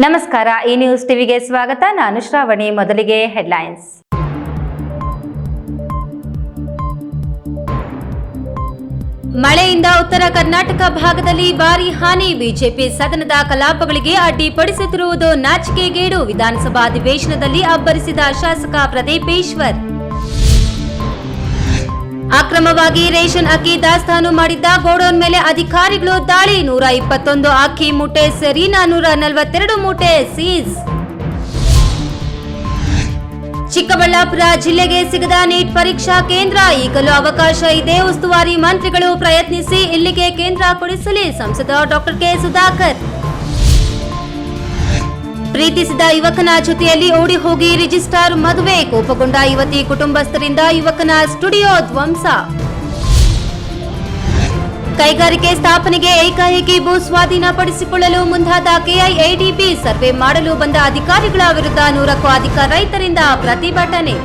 ನಮಸ್ಕಾರ, ಈ ನ್ಯೂಸ್ ಟಿವಿಗೆ ಸ್ವಾಗತ. ನಾನು ಶ್ರಾವಣಿ. ಮೊದಲಿಗೆ ಹೆಡ್ಲೈನ್ಸ್. ಮಳೆಯಿಂದ ಉತ್ತರ ಕರ್ನಾಟಕ ಭಾಗದಲ್ಲಿ ಭಾರೀ ಹಾನಿ. ಬಿಜೆಪಿ ಸದನದ ಕಲಾಪಗಳಿಗೆ ಅಡ್ಡಿಪಡಿಸುತ್ತಿರುವುದು ನಾಚಿಕೆಗೇಡು. ವಿಧಾನಸಭಾ ಅಧಿವೇಶನದಲ್ಲಿ ಅಬ್ಬರಿಸಿದ ಶಾಸಕ ಪ್ರದೀಪೇಶ್ವರ್. ಅಕ್ರಮವಾಗಿ ರೇಷನ್ ಅಕ್ಕಿ ದಾಸ್ತಾನು ಮಾಡಿದ್ದ ಗೋಡೌನ್ ಮೇಲೆ ಅಧಿಕಾರಿಗಳು ದಾಳಿ. 121 ಅಕ್ಕಿ ಮೂಟೆ ಸೇರಿ 442 ಮೂಟೆ ಸೀಸ್. ಚಿಕ್ಕಬಳ್ಳಾಪುರ ಜಿಲ್ಲೆಗೆ ಸಿಗದ ನೀಟ್ ಪರೀಕ್ಷಾ ಕೇಂದ್ರ. ಈಗಲೂ ಅವಕಾಶ ಇದೆ. ಉಸ್ತುವಾರಿ ಮಂತ್ರಿಗಳು ಪ್ರಯತ್ನಿಸಿ ಇಲ್ಲಿಗೆ ಕೇಂದ್ರ ಕೊಡಿಸಲಿ. ಸಂಸದ ಡಾಕ್ಟರ್ ಕೆ ಸುಧಾಕರ್. ಪ್ರೀತಿಸಿದ ಯುವಕನ ಜೊತೆಯಲ್ಲಿ ಓಡಿ ಹೋಗಿ ರಿಜಿಸ್ಟ್ರಾರ್ ಮದುವೆ. ಕೋಪಗೊಂಡ ಯುವತಿ ಕುಟುಂಬಸ್ಥರಿಂದ ಯುವಕನ ಸ್ಟುಡಿಯೋ ಧ್ವಂಸ. ಕೈಗಾರಿಕೆ ಸ್ಥಾಪನೆಗೆ ಏಕಾಏಕಿ ಭೂ ಸ್ವಾಧೀನಪಡಿಸಿಕೊಳ್ಳಲು ಮುಂದಾದ ಕೆಐಎಡಿಬಿ. ಸರ್ವೆ ಮಾಡಲು ಬಂದ ಅಧಿಕಾರಿಗಳ ವಿರುದ್ಧ 100ಕ್ಕೂ ಅಧಿಕ ರೈತರಿಂದ ಪ್ರತಿಭಟನೆ.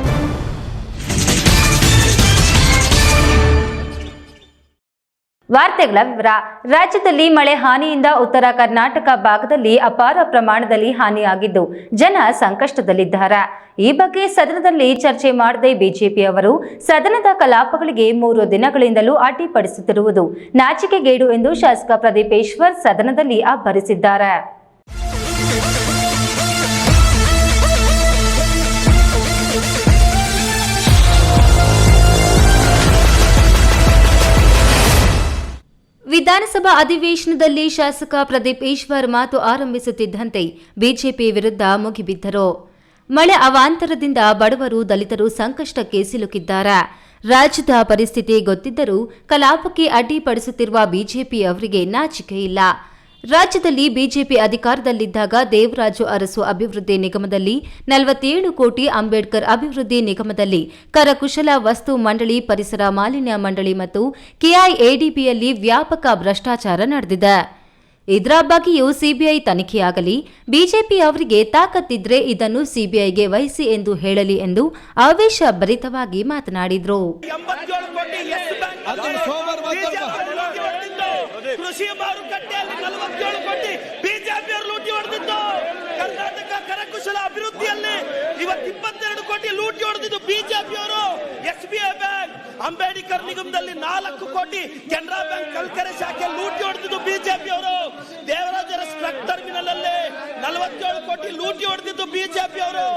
ವಾರ್ತೆಗಳ ವಿವರ. ರಾಜ್ಯದಲ್ಲಿ ಮಳೆ ಹಾನಿಯಿಂದ ಉತ್ತರ ಕರ್ನಾಟಕ ಭಾಗದಲ್ಲಿ ಅಪಾರ ಪ್ರಮಾಣದಲ್ಲಿ ಹಾನಿಯಾಗಿದ್ದು ಜನ ಸಂಕಷ್ಟದಲ್ಲಿದ್ದಾರೆ. ಈ ಬಗ್ಗೆ ಸದನದಲ್ಲಿ ಚರ್ಚೆ ಮಾಡದೆ ಬಿಜೆಪಿಯವರು ಸದನದ ಕಲಾಪಗಳಿಗೆ 3 ದಿನಗಳಿಂದಲೂ ಅಡ್ಡಿಪಡಿಸುತ್ತಿರುವುದು ನಾಚಿಕೆಗೇಡು ಎಂದು ಶಾಸಕ ಪ್ರದೀಪೇಶ್ವರ್ ಸದನದಲ್ಲಿ ಅಬ್ಬರಿಸಿದ್ದಾರೆ. ವಿಧಾನಸಭಾ ಅಧಿವೇಶನದಲ್ಲಿ ಶಾಸಕ ಪ್ರದೀಪೇಶ್ವರ್ ಮಾತು ಆರಂಭಿಸುತ್ತಿದ್ದಂತೆ ಬಿಜೆಪಿ ವಿರುದ್ಧ ಮುಗಿಬಿದ್ದರು. ಮಳೆ ಅವಾಂತರದಿಂದ ಬಡವರು, ದಲಿತರು ಸಂಕಷ್ಟಕ್ಕೆ ಸಿಲುಕಿದ್ದಾರೆ. ರಾಜ್ಯದ ಪರಿಸ್ಥಿತಿ ಗೊತ್ತಿದ್ದರೂ ಕಲಾಪಕ್ಕೆ ಅಡ್ಡಿಪಡಿಸುತ್ತಿರುವ ಬಿಜೆಪಿ ಅವರಿಗೆ ನಾಚಿಕೆ ಇಲ್ಲ. ರಾಜ್ಯದಲ್ಲಿ ಬಿಜೆಪಿ ಅಧಿಕಾರದಲ್ಲಿದ್ದಾಗ ದೇವರಾಜು ಅರಸು ಅಭಿವೃದ್ಧಿ ನಿಗಮದಲ್ಲಿ 47 ಕೋಟಿ, ಅಂಬೇಡ್ಕರ್ ಅಭಿವೃದ್ಧಿ ನಿಗಮದಲ್ಲಿ ಕರಕುಶಲ ವಸ್ತು ಮಂಡಳಿ, ಪರಿಸರ ಮಾಲಿನ್ಯ ಮಂಡಳಿ ಮತ್ತು ಕೆಐಎಡಿಬಿಯಲ್ಲಿ ವ್ಯಾಪಕ ಭ್ರಷ್ಟಾಚಾರ ನಡೆದಿದೆ. ಇದರ ಬಗ್ಗೆಯೂ ಸಿಬಿಐ ತನಿಖೆಯಾಗಲಿ. ಬಿಜೆಪಿ ಅವರಿಗೆ ತಾಕತ್ತಿದ್ರೆ ಇದನ್ನು ಸಿಬಿಐಗೆ ವಹಿಸಿ ಎಂದು ಹೇಳಲಿ ಎಂದು ಆವೇಶ ಭರಿತವಾಗಿ ಮಾತನಾಡಿದರು. ಕೃಷಿ ಮಾರುಕಟ್ಟೆಯಲ್ಲಿ 47 ಕೋಟಿ ಬಿಜೆಪಿಯವರು ಲೂಟಿ ಹೊಡೆದಿದ್ದು. ಕರ್ನಾಟಕ ಕರಕುಶಲ ಅಭಿವೃದ್ಧಿಯಲ್ಲಿ ಇವತ್ತು 22 ಕೋಟಿ ಲೂಟಿ ಹೊಡೆದಿದ್ದು ಬಿಜೆಪಿಯವರು. ಎಸ್ಬಿಐ ಬ್ಯಾಂಕ್, ಅಂಬೇಡ್ಕರ್ ನಿಗಮದಲ್ಲಿ 4 ಕೋಟಿ, ಕೆನರಾ ಬ್ಯಾಂಕ್ ಕಲ್ಕೆರೆ ಶಾಖೆ ಲೂಟಿ ಹೊಡೆದಿದ್ದು ಬಿಜೆಪಿಯವರು. ದೇವರಾಜರ ಟ್ರಕ್ ಟರ್ಮಿನಲ್ ಅಲ್ಲಿ 47 ಕೋಟಿ ಲೂಟಿ ಹೊಡೆದಿದ್ದು ಬಿಜೆಪಿಯವರು.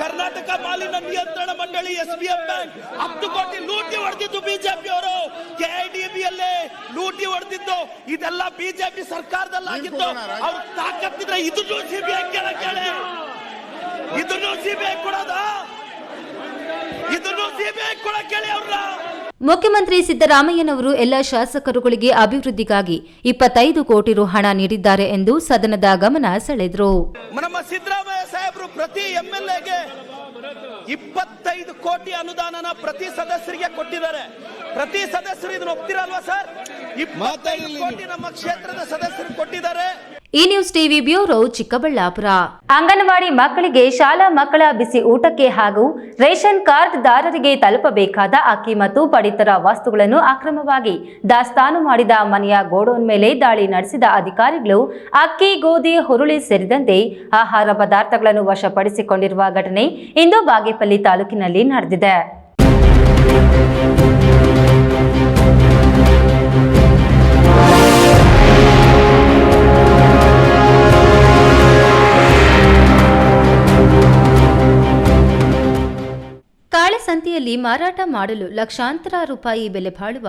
ಕರ್ನಾಟಕ ಮಾಲಿನ್ಯ ನಿಯಂತ್ರಣ ಮಂಡಳಿ, ಎಸ್ಬಿಐ ಬ್ಯಾಂಕ್ 10 ಕೋಟಿ ಲೂಟಿ ಹೊಡೆದಿದ್ದು ಬಿಜೆಪಿಯವರು. ಕೆಐಡಿಬಿಯಲ್ಲಿ ಲೂಟಿ ಹೊಡೆದಿದ್ದು ಇದೆಲ್ಲ ಬಿಜೆಪಿ ಸರ್ಕಾರದಲ್ಲಾಗಿದ್ದು. ಅವ್ರು ತಾಕತ್ತಿದ್ರೆ ಇದನ್ನು ಸಿಬಿಐ ಕೇಳಿ, ಇದನ್ನು ಸಿಬಿಐ ಕೊಡೋದ, ಇದನ್ನು ಸಿಬಿಐ ಕೊಡ ಕೇಳಿ ಅವ್ರನ್ನ. ಮುಖ್ಯಮಂತ್ರಿ ಸಿದ್ದರಾಮಯ್ಯನವರು ಎಲ್ಲ ಶಾಸಕರುಗಳಿಗೆ ಅಭಿವೃದ್ಧಿಗಾಗಿ 25 ಕೋಟಿ ರು ಹಣ ನೀಡಿದ್ದಾರೆ ಎಂದು ಸದನದ ಗಮನ ಸೆಳೆದರು. ನಮ್ಮ ಸಿದ್ದರಾಮಯ್ಯ ಸಾಹೇಬರು ಪ್ರತಿ ಎಂಎಲ್ಎಗೆ 25 ಕೋಟಿ ಅನುದಾನನ ಪ್ರತಿ ಸದಸ್ಯರಿಗೆ ಕೊಟ್ಟಿದ್ದಾರೆ. ಪ್ರತಿ ಸದಸ್ಯರು ಇದನ್ನು ಒಪ್ತಿರಲ್ವಾ ಸರ್? 25 ಕೋಟಿ ನಮ್ಮ ಕ್ಷೇತ್ರದ ಸದಸ್ಯರು ಕೊಟ್ಟಿದ್ದಾರೆ. ಈ news TV bureau, Chikkaballapur. Anganwadi ಮಕ್ಕಳಿಗೆ ಶಾಲಾ ಮಕ್ಕಳ ಬಿಸಿ ಊಟಕ್ಕೆ ಹಾಗೂ ರೇಷನ್ ಕಾರ್ಡ್ದಾರರಿಗೆ ತಲುಪಬೇಕಾದ ಅಕ್ಕಿ ಮತ್ತು ಪಡಿತರ ವಸ್ತುಗಳನ್ನು ಅಕ್ರಮವಾಗಿ ದಾಸ್ತಾನು ಮಾಡಿದ ಮನೆಯ ಗೋಡೌನ್ ಮೇಲೆ ದಾಳಿ ನಡೆಸಿದ ಅಧಿಕಾರಿಗಳು ಅಕ್ಕಿ, ಗೋಧಿ, ಹುರುಳಿ ಸೇರಿದಂತೆ ಆಹಾರ ಪದಾರ್ಥಗಳನ್ನು ವಶಪಡಿಸಿಕೊಂಡಿರುವ ಘಟನೆ ಇಂದು ಬಾಗೇಪಲ್ಲಿ ತಾಲೂಕಿನಲ್ಲಿ ನಡೆದಿದೆ. ಕಾಳಸಂತೆಯಲ್ಲಿ ಮಾರಾಟ ಮಾಡಲು ಲಕ್ಷಾಂತರ ರೂಪಾಯಿ ಬೆಲೆ ಬಾಳುವ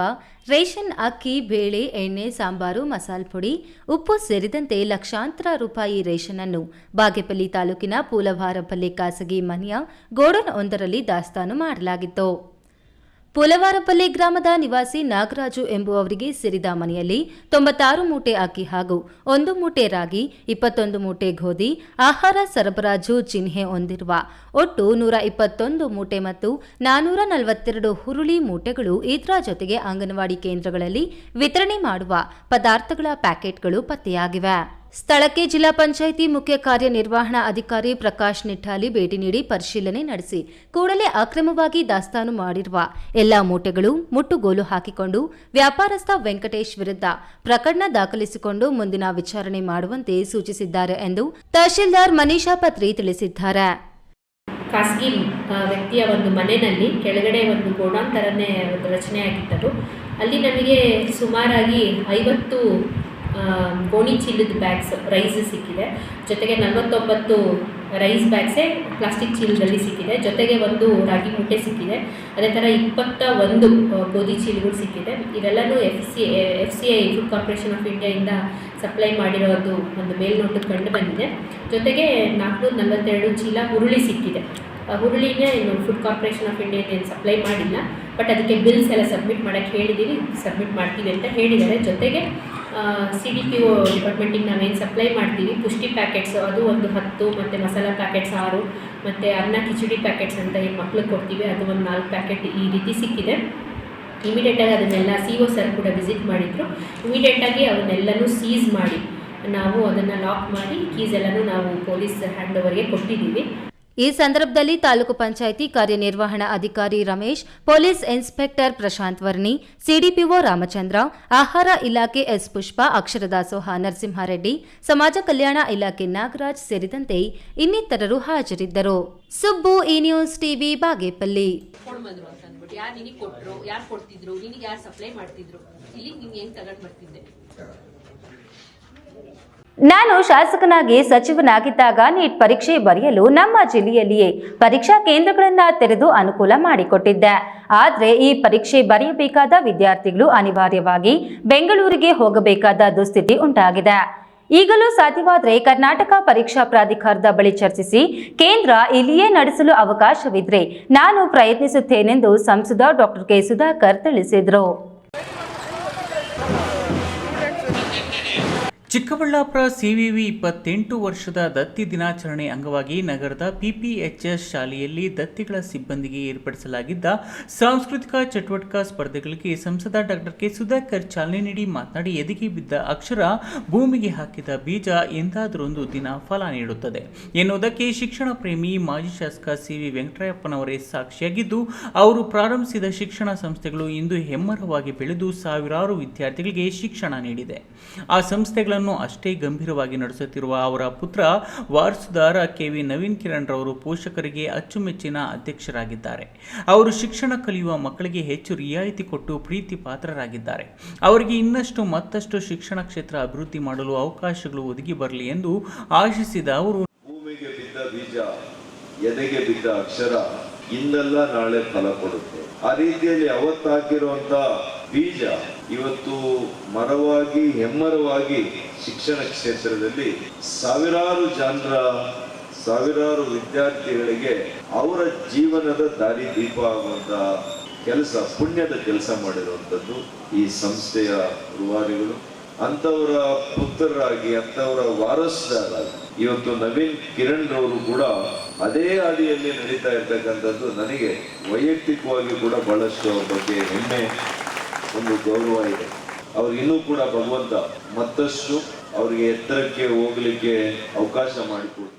ರೇಷನ್ ಅಕ್ಕಿ, ಬೇಳೆ, ಎಣ್ಣೆ, ಸಾಂಬಾರು, ಮಸಾಲ ಪುಡಿ, ಉಪ್ಪು ಸೇರಿದಂತೆ ಲಕ್ಷಾಂತರ ರೂಪಾಯಿ ರೇಷನ್ ಅನ್ನು ಬಾಗೇಪಲ್ಲಿ ತಾಲೂಕಿನ ಪೂಲವಾರಪಲ್ಲಿ ಖಾಸಗಿ ಮನೆಯ ಗೋಡೌನ್ ಒಂದರಲ್ಲಿ ದಾಸ್ತಾನು ಮಾಡಲಾಗಿತ್ತು. ಪೂಲವಾರಪಲ್ಲಿ ಗ್ರಾಮದ ನಿವಾಸಿ ನಾಗರಾಜು ಎಂಬುವವರಿಗೆ ಸೇರಿದ ಮನೆಯಲ್ಲಿ 96 ಮೂಟೆ ಅಕ್ಕಿ ಹಾಗೂ 1 ಮೂಟೆ ರಾಗಿ, 21 ಮೂಟೆ ಗೋಧಿ, ಆಹಾರ ಸರಬರಾಜು ಚಿಹ್ನೆ ಹೊಂದಿರುವ ಒಟ್ಟು 121 ಮೂಟೆ ಮತ್ತು 442 ಹುರುಳಿ ಮೂಟೆಗಳು, ಇದರ ಜೊತೆಗೆ ಅಂಗನವಾಡಿ ಕೇಂದ್ರಗಳಲ್ಲಿ ವಿತರಣೆ ಮಾಡುವ ಪದಾರ್ಥಗಳ ಪ್ಯಾಕೆಟ್ಗಳು ಪತ್ತೆಯಾಗಿವೆ. ಸ್ಥಳಕ್ಕೆ ಜಿಲ್ಲಾ ಪಂಚಾಯಿತಿ ಮುಖ್ಯ ಕಾರ್ಯನಿರ್ವಹಣಾ ಅಧಿಕಾರಿ ಪ್ರಕಾಶ್ ನಿಟ್ಟಾಲಿ ಭೇಟಿ ನೀಡಿ ಪರಿಶೀಲನೆ ನಡೆಸಿ ಕೂಡಲೇ ಅಕ್ರಮವಾಗಿ ದಾಸ್ತಾನು ಮಾಡಿರುವ ಎಲ್ಲಾ ಮೂಟೆಗಳು ಮುಟ್ಟುಗೋಲು ಹಾಕಿಕೊಂಡು ವ್ಯಾಪಾರಸ್ಥ ವೆಂಕಟೇಶ್ ವಿರುದ್ಧ ಪ್ರಕರಣ ದಾಖಲಿಸಿಕೊಂಡು ಮುಂದಿನ ವಿಚಾರಣೆ ಮಾಡುವಂತೆ ಸೂಚಿಸಿದ್ದಾರೆ ಎಂದು ತಹಶೀಲ್ದಾರ್ ಮನೀಷಾ ಪತ್ರಿ ತಿಳಿಸಿದ್ದಾರೆ. ಖಾಸಗಿ ವ್ಯಕ್ತಿಯ ಒಂದು ಮನೆಯಲ್ಲಿ ಕೆಳಗಡೆ ಒಂದು ಗೋಡೌನ್ ಥರನೇ ಒಂದು ರಚನೆ ಆಗಿತ್ತು. ಅಲ್ಲಿ ನಮಗೆ ಸುಮಾರಾಗಿ 50 ಗೋಣಿ ಚೀಲದ ಬ್ಯಾಗ್ಸ್ ರೈಸ್ ಸಿಕ್ಕಿದೆ. ಜೊತೆಗೆ 49 ರೈಸ್ ಬ್ಯಾಗ್ಸೇ ಪ್ಲಾಸ್ಟಿಕ್ ಚೀಲದಲ್ಲಿ ಸಿಕ್ಕಿದೆ. ಜೊತೆಗೆ ಒಂದು ರಾಗಿ ಮೂಟೆ ಸಿಕ್ಕಿದೆ. ಅದೇ ಥರ 21 ಗೋಧಿ ಚೀಲಗಳು ಸಿಕ್ಕಿದೆ. ಇವೆಲ್ಲನೂ FCI ಫುಡ್ ಕಾರ್ಪೊರೇಷನ್ ಆಫ್ ಇಂಡಿಯಾಯಿಂದ ಸಪ್ಲೈ ಮಾಡಿರೋದು ಒಂದು ಮೇಲ್ನೋಟಕ್ಕೆ ಕಂಡು ಬಂದಿದೆ. ಜೊತೆಗೆ 442 ಚೀಲ ಹುರುಳಿ ಸಿಕ್ಕಿದೆ. ಹುರುಳಿನೇ ಇನ್ನು ಫುಡ್ ಕಾರ್ಪೊರೇಷನ್ ಆಫ್ ಇಂಡಿಯಾ ಏನು ಸಪ್ಲೈ ಮಾಡಿಲ್ಲ, ಬಟ್ ಅದಕ್ಕೆ ಬಿಲ್ಸ್ ಎಲ್ಲ ಸಬ್ಮಿಟ್ ಮಾಡೋಕ್ಕೆ ಹೇಳಿದ್ದೀವಿ, ಸಬ್ಮಿಟ್ ಮಾಡ್ತೀವಿ ಅಂತ ಹೇಳಿದ್ದಾರೆ. ಜೊತೆಗೆ CDPO ಡಿಪಾರ್ಟ್ಮೆಂಟಿಗೆ ನಾವೇನು ಸಪ್ಲೈ ಮಾಡ್ತೀವಿ ಪುಷ್ಟಿ ಪ್ಯಾಕೆಟ್ಸ್ ಅದು ಒಂದು 10 ಮತ್ತು ಮಸಾಲ ಪ್ಯಾಕೆಟ್ಸ್ 6 ಮತ್ತು ಅನ್ನ ಕಿಚಡಿ ಪ್ಯಾಕೆಟ್ಸ್ ಅಂತ ಏನು ಮಕ್ಳಿಗೆ ಕೊಡ್ತೀವಿ ಅದು ಒಂದು 4 ಪ್ಯಾಕೆಟ್ ಈ ರೀತಿ ಸಿಕ್ಕಿದೆ. ಇಮಿಡಿಯೇಟಾಗಿ ಅದನ್ನೆಲ್ಲ CO ಸರ್ ಕೂಡ ವಿಸಿಟ್ ಮಾಡಿದರು. ಇಮಿಡಿಯೇಟಾಗಿ ಅವನ್ನೆಲ್ಲನೂ ಸೀಸ್ ಮಾಡಿ ನಾವು ಅದನ್ನು ಲಾಕ್ ಮಾಡಿ ಕೀಸ್ ಎಲ್ಲನೂ ನಾವು ಪೊಲೀಸ್ ಹ್ಯಾಂಡ್ ಓವರ್ಗೆ ಕೊಟ್ಟಿದ್ದೀವಿ. ಈ ಸಂದರ್ಭದಲ್ಲಿ ತಾಲೂಕು ಪಂಚಾಯಿತಿ ಕಾರ್ಯನಿರ್ವಹಣಾ ಅಧಿಕಾರಿ Ramesh, police inspector Prashant Varni, CDPO Ramachandra, ಆಹಾರ ಇಲಾಖೆ S ಪುಷ್ಪ, ಅಕ್ಷರದಾಸೋಹ ನರಸಿಂಹಾರೆಡ್ಡಿ, ಸಮಾಜ ಕಲ್ಯಾಣ ಇಲಾಖೆ ನಾಗರಾಜ್ ಸೇರಿದಂತೆ ಇನ್ನಿತರರು ಹಾಜರಿದ್ದರು. ಸುಬ್ಬು, ಈ ನ್ಯೂಸ್ ಟಿವಿ, ಬಾಗೇಪಲ್ಲಿ. ಯಾರು ನಿನಗೆ ಕೊಟ್ಟರು, ಯಾರು ಕೊಡ್ತಿದ್ರು, ನಿನಗೆ ಯಾರು ಸಪ್ಲೈ ಮಾಡ್ತಿದ್ರು, ಇಲ್ಲಿ ನಿಂಗೆ ಹೆಂಗೆ ತಗೊಂಡು ಬರ್ತಿದ್ದೆ. ನಾನು ಶಾಸಕನಾಗಿ ಸಚಿವನಾಗಿದ್ದಾಗ ನೀಟ್ ಪರೀಕ್ಷೆ ಬರೆಯಲು ನಮ್ಮ ಜಿಲ್ಲೆಯಲ್ಲಿಯೇ ಪರೀಕ್ಷಾ ಕೇಂದ್ರಗಳನ್ನು ತೆರೆದು ಅನುಕೂಲ ಮಾಡಿಕೊಟ್ಟಿದ್ದೆ. ಆದರೆ ಈ ಪರೀಕ್ಷೆ ಬರೆಯಬೇಕಾದ ವಿದ್ಯಾರ್ಥಿಗಳು ಅನಿವಾರ್ಯವಾಗಿ ಬೆಂಗಳೂರಿಗೆ ಹೋಗಬೇಕಾದ ದುಸ್ಥಿತಿ ಉಂಟಾಗಿದೆ. ಈಗಲೂ ಸಾಧ್ಯವಾದರೆ ಕರ್ನಾಟಕ ಪರೀಕ್ಷಾ ಪ್ರಾಧಿಕಾರದ ಬಳಿ ಚರ್ಚಿಸಿ ಕೇಂದ್ರ ಇಲ್ಲಿಯೇ ನಡೆಸಲು ಅವಕಾಶವಿದ್ರೆ ನಾನು ಪ್ರಯತ್ನಿಸುತ್ತೇನೆಂದು ಸಂಸದ ಡಾ ಕೆ ಸುಧಾಕರ್ ತಿಳಿಸಿದರು. ಚಿಕ್ಕಬಳ್ಳಾಪುರ CVV 28 ವರ್ಷದ ದತ್ತಿ ದಿನಾಚರಣೆ ಅಂಗವಾಗಿ ನಗರದ PPHS ಶಾಲೆಯಲ್ಲಿ ದತ್ತಿಗಳ ಸಿಬ್ಬಂದಿಗೆ ಏರ್ಪಡಿಸಲಾಗಿದ್ದ ಸಾಂಸ್ಕೃತಿಕ ಚಟುವಟಿಕಾ ಸ್ಪರ್ಧೆಗಳಿಗೆ ಸಂಸದ ಡಾ ಕೆ ಸುಧಾಕರ್ ಚಾಲನೆ ನೀಡಿ ಮಾತನಾಡಿ, ಎದೆಗೆ ಬಿದ್ದ ಅಕ್ಷರ, ಭೂಮಿಗೆ ಹಾಕಿದ ಬೀಜ ಎಂದಾದರೊಂದು ದಿನ ಫಲ ನೀಡುತ್ತದೆ ಎನ್ನುವುದಕ್ಕೆ ಶಿಕ್ಷಣ ಪ್ರೇಮಿ ಮಾಜಿ ಶಾಸಕ CV ವೆಂಕಟರಪ್ಪನವರೇ ಸಾಕ್ಷಿಯಾಗಿದ್ದು, ಅವರು ಪ್ರಾರಂಭಿಸಿದ ಶಿಕ್ಷಣ ಸಂಸ್ಥೆಗಳು ಇಂದು ಹೆಮ್ಮರವಾಗಿ ಬೆಳೆದು ಸಾವಿರಾರು ವಿದ್ಯಾರ್ಥಿಗಳಿಗೆ ಶಿಕ್ಷಣ ನೀಡಿದೆ. ಆ ಸಂಸ್ಥೆಗಳ ಅಷ್ಟೇ ಗಂಭೀರವಾಗಿ ನಡೆಸುತ್ತಿರುವ ಅವರ ಪುತ್ರ ವಾರಸುದಾರ KV ನವೀನ್ ಕಿರಣ್ ರವರು ಪೋಷಕರಿಗೆ ಅಚ್ಚುಮೆಚ್ಚಿನ ಅಧ್ಯಕ್ಷರಾಗಿದ್ದಾರೆ. ಅವರು ಶಿಕ್ಷಣ ಕಲಿಯುವ ಮಕ್ಕಳಿಗೆ ಹೆಚ್ಚು ರಿಯಾಯಿತಿ ಕೊಟ್ಟು ಪ್ರೀತಿ ಪಾತ್ರರಾಗಿದ್ದಾರೆ. ಅವರಿಗೆ ಇನ್ನಷ್ಟು ಮತ್ತಷ್ಟು ಶಿಕ್ಷಣ ಕ್ಷೇತ್ರ ಅಭಿವೃದ್ಧಿ ಮಾಡಲು ಅವಕಾಶಗಳು ಒದಗಿ ಬರಲಿ ಎಂದು ಆಶಿಸಿದ ಅವರು, ಭೂಮಿಗೆ ಬಿದ್ದ ಬೀಜ, ಎದೆಗೆ ಬಿದ್ದ ಅಕ್ಷರ ಇಂದಲ್ಲ ನಾಳೆ ಫಲ ಕೊಡುತ್ತೆ. ಆ ರೀತಿಯಲ್ಲಿ ಅವತ್ತಾಕಿರುವಂತ ಬೀಜ ಇವತ್ತು ಮರವಾಗಿ ಹೆಮ್ಮರವಾಗಿ ಶಿಕ್ಷಣ ಕ್ಷೇತ್ರದಲ್ಲಿ ಸಾವಿರಾರು ವಿದ್ಯಾರ್ಥಿಗಳಿಗೆ ಅವರ ಜೀವನದ ದಾರಿ ದೀಪ ಆಗುವಂತ ಕೆಲಸ, ಪುಣ್ಯದ ಕೆಲಸ ಮಾಡಿರುವಂಥದ್ದು ಈ ಸಂಸ್ಥೆಯ ರೂವಾರಿಗಳು. ಅಂತವರ ಪುತ್ರರಾಗಿ, ಅಂತವರ ವಾರಸುದಾರರಾಗಿ ಇವತ್ತು ನವೀನ್ ಕಿರಣ್ ರವರು ಕೂಡ ಅದೇ ಹಾದಿಯಲ್ಲಿ ನಡೀತಾ ಇರ್ತಕ್ಕಂಥದ್ದು ನನಗೆ ವೈಯಕ್ತಿಕವಾಗಿ ಕೂಡ ಬಹಳಷ್ಟು ಅವ್ರ ಬಗ್ಗೆ ಹೆಮ್ಮೆ, ಒಂದು ಗೌರವ ಇದೆ. ಅವ್ರಿಗೆ ಇನ್ನೂ ಕೂಡ ಭಗವಂತ ಮತ್ತಷ್ಟು ಅವರಿಗೆ ಎತ್ತರಕ್ಕೆ ಹೋಗ್ಲಿಕ್ಕೆ ಅವಕಾಶ ಮಾಡಿಕೊಡ್ಲಿ.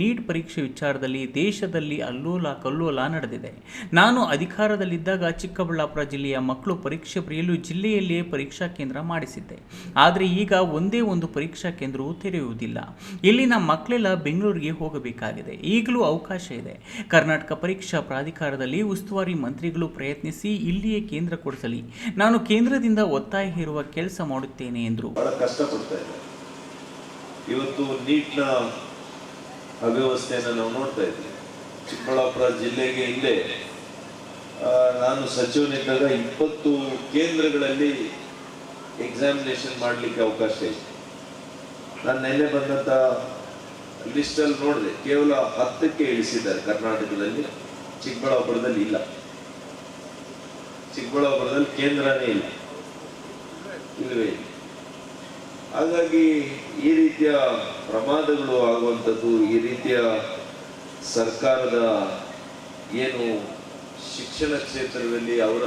ನೀಟ್ ಪರೀಕ್ಷೆ ವಿಚಾರದಲ್ಲಿ ದೇಶದಲ್ಲಿ ಅಲ್ಲೋಲ ಕಲ್ಲೋಲ ನಡೆದಿದೆ. ನಾನು ಅಧಿಕಾರದಲ್ಲಿದ್ದಾಗ ಚಿಕ್ಕಬಳ್ಳಾಪುರ ಜಿಲ್ಲೆಯ ಮಕ್ಕಳು ಪರೀಕ್ಷೆ ಬರೆಯಲು ಜಿಲ್ಲೆಯಲ್ಲಿಯೇ ಪರೀಕ್ಷಾ ಕೇಂದ್ರ ಮಾಡಿಸಿದ್ದೆ. ಆದರೆ ಈಗ ಒಂದೇ ಒಂದು ಪರೀಕ್ಷಾ ಕೇಂದ್ರವು ತೆರೆಯುವುದಿಲ್ಲ. ಇಲ್ಲಿನ ಮಕ್ಕಳೆಲ್ಲ ಬೆಂಗಳೂರಿಗೆ ಹೋಗಬೇಕಾಗಿದೆ. ಈಗಲೂ ಅವಕಾಶ ಇದೆ. ಕರ್ನಾಟಕ ಪರೀಕ್ಷಾ ಪ್ರಾಧಿಕಾರದಲ್ಲಿ ಉಸ್ತುವಾರಿ ಮಂತ್ರಿಗಳು ಪ್ರಯತ್ನಿಸಿ ಇಲ್ಲಿಯೇ ಕೇಂದ್ರ ಕೊಡಿಸಲಿ. ನಾನು ಕೇಂದ್ರದಿಂದ ಒತ್ತಾಯ ಹೇರುವ ಕೆಲಸ ಮಾಡುತ್ತೇನೆ ಎಂದರು. ಬಹಳ ಕಷ್ಟಪಡ್ತಾ ಇದೆ. ಇವತ್ತು ನೀಟ್ನ ಅವ್ಯವಸ್ಥೆಯನ್ನು ನಾವು ನೋಡ್ತಾ ಇದ್ದೀವಿ. ಚಿಕ್ಕಬಳ್ಳಾಪುರ ಜಿಲ್ಲೆಗೆ ಹಿಂದೆ ನಾನು ಸಚಿವನಿದ್ದಾಗ 20 ಕೇಂದ್ರಗಳಲ್ಲಿ ಎಕ್ಸಾಮಿನೇಷನ್ ಮಾಡಲಿಕ್ಕೆ ಅವಕಾಶ ಇದೆ. ನಾನು ನೆನ್ನೆ ಬಂದಂಥ ಲಿಸ್ಟಲ್ಲಿ ನೋಡಿದೆ, ಕೇವಲ 10ಕ್ಕೆ ಇಳಿಸಿದ್ದಾರೆ ಕರ್ನಾಟಕದಲ್ಲಿ. ಚಿಕ್ಕಬಳ್ಳಾಪುರದಲ್ಲಿ ಇಲ್ಲ. ಚಿಕ್ಕಬಳ್ಳಾಪುರದಲ್ಲಿ ಕೇಂದ್ರನೇ ಇಲ್ಲವೇ ಇಲ್ಲ. ಹಾಗಾಗಿ ಈ ರೀತಿಯ ಪ್ರಮಾದಗಳು ಆಗುವಂಥದ್ದು, ಈ ರೀತಿಯ ಸರ್ಕಾರದ ಏನು ಶಿಕ್ಷಣ ಕ್ಷೇತ್ರದಲ್ಲಿ ಅವರ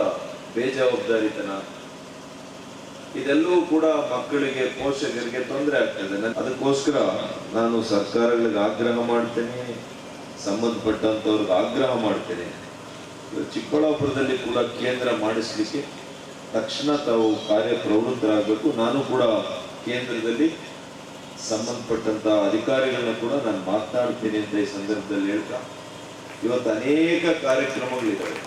ಬೇಜವಾಬ್ದಾರಿತನ, ಇದೆಲ್ಲವೂ ಕೂಡ ಮಕ್ಕಳಿಗೆ, ಪೋಷಕರಿಗೆ ತೊಂದರೆ ಆಗ್ತದೆ. ಅದಕ್ಕೋಸ್ಕರ ನಾನು ಸರ್ಕಾರಗಳಿಗೆ ಆಗ್ರಹ ಮಾಡ್ತೇನೆ, ಸಂಬಂಧಪಟ್ಟಂತವ್ರಿಗೆ ಆಗ್ರಹ ಮಾಡ್ತೇನೆ, ಚಿಕ್ಕಬಳ್ಳಾಪುರದಲ್ಲಿ ಕೂಡ ಕೇಂದ್ರ ಮಾಡಿಸ್ಲಿಕ್ಕೆ ತಕ್ಷಣ ತಾವು ಕಾರ್ಯಪ್ರವೃತ್ತರಾಗಬೇಕು. ನಾನು ಕೂಡ ಕೇಂದ್ರದಲ್ಲಿ ಸಂಬಂಧಪಟ್ಟಂತ ಅಧಿಕಾರಿಗಳನ್ನ ಕೂಡ ನಾನು ಮಾತನಾಡ್ತೀನಿ ಅಂತ ಈ ಸಂದರ್ಭದಲ್ಲಿ ಹೇಳ್ತಾ, ಇವತ್ತು ಅನೇಕ ಕಾರ್ಯಕ್ರಮಗಳಿದ್ದಾವೆ.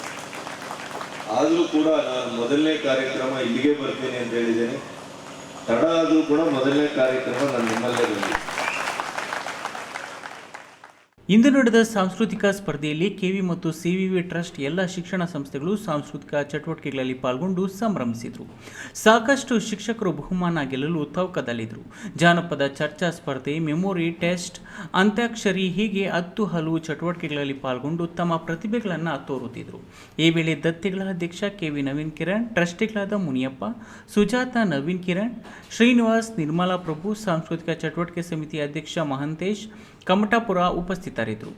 ಆದರೂ ಕೂಡ ನಾನು ಮೊದಲನೇ ಕಾರ್ಯಕ್ರಮ ಇಲ್ಲಿಗೆ ಬರ್ತೀನಿ ಅಂತ ಹೇಳಿದ್ದೇನೆ. ತಡ ಆದರೂ ಕೂಡ ಮೊದಲನೇ ಕಾರ್ಯಕ್ರಮ ನಾನು ನಿಮ್ಮಲ್ಲೇ ಬಂದಿದ್ದೆ. ಇಂದು ನಡೆದ ಸಾಂಸ್ಕೃತಿಕ ಸ್ಪರ್ಧೆಯಲ್ಲಿ ಕೆವಿ ಮತ್ತು ಸಿವಿವಿ ಟ್ರಸ್ಟ್ ಎಲ್ಲ ಶಿಕ್ಷಣ ಸಂಸ್ಥೆಗಳು ಸಾಂಸ್ಕೃತಿಕ ಚಟುವಟಿಕೆಗಳಲ್ಲಿ ಪಾಲ್ಗೊಂಡು ಸಂಭ್ರಮಿಸಿದರು. ಸಾಕಷ್ಟು ಶಿಕ್ಷಕರು ಬಹುಮಾನ ಗೆಲ್ಲಲು ತವಕದಲ್ಲಿದ್ದರು. ಜಾನಪದ ಚರ್ಚಾ ಸ್ಪರ್ಧೆ, ಮೆಮೊರಿ ಟೆಸ್ಟ್, ಅಂತ್ಯಾಕ್ಷರಿ ಹೀಗೆ 10 ಹಲವು ಚಟುವಟಿಕೆಗಳಲ್ಲಿ ಪಾಲ್ಗೊಂಡು ತಮ್ಮ ಪ್ರತಿಭೆಗಳನ್ನು ತೋರುತ್ತಿದ್ದರು. ಈ ವೇಳೆ ದತ್ತಿಗಳ ಅಧ್ಯಕ್ಷ ಕೆವಿ ನವೀನ್ ಕಿರಣ್, ಟ್ರಸ್ಟಿಗಳಾದ ಮುನಿಯಪ್ಪ, ಸುಜಾತ, ನವೀನ್ ಕಿರಣ್, ಶ್ರೀನಿವಾಸ್, ನಿರ್ಮಲಾ ಪ್ರಭು, ಸಾಂಸ್ಕೃತಿಕ ಚಟುವಟಿಕೆ ಸಮಿತಿ ಅಧ್ಯಕ್ಷ ಮಹಂತೇಶ್ ಕಮಟಾಪುರ ಉಪಸ್ಥಿತರಿದ್ದರು.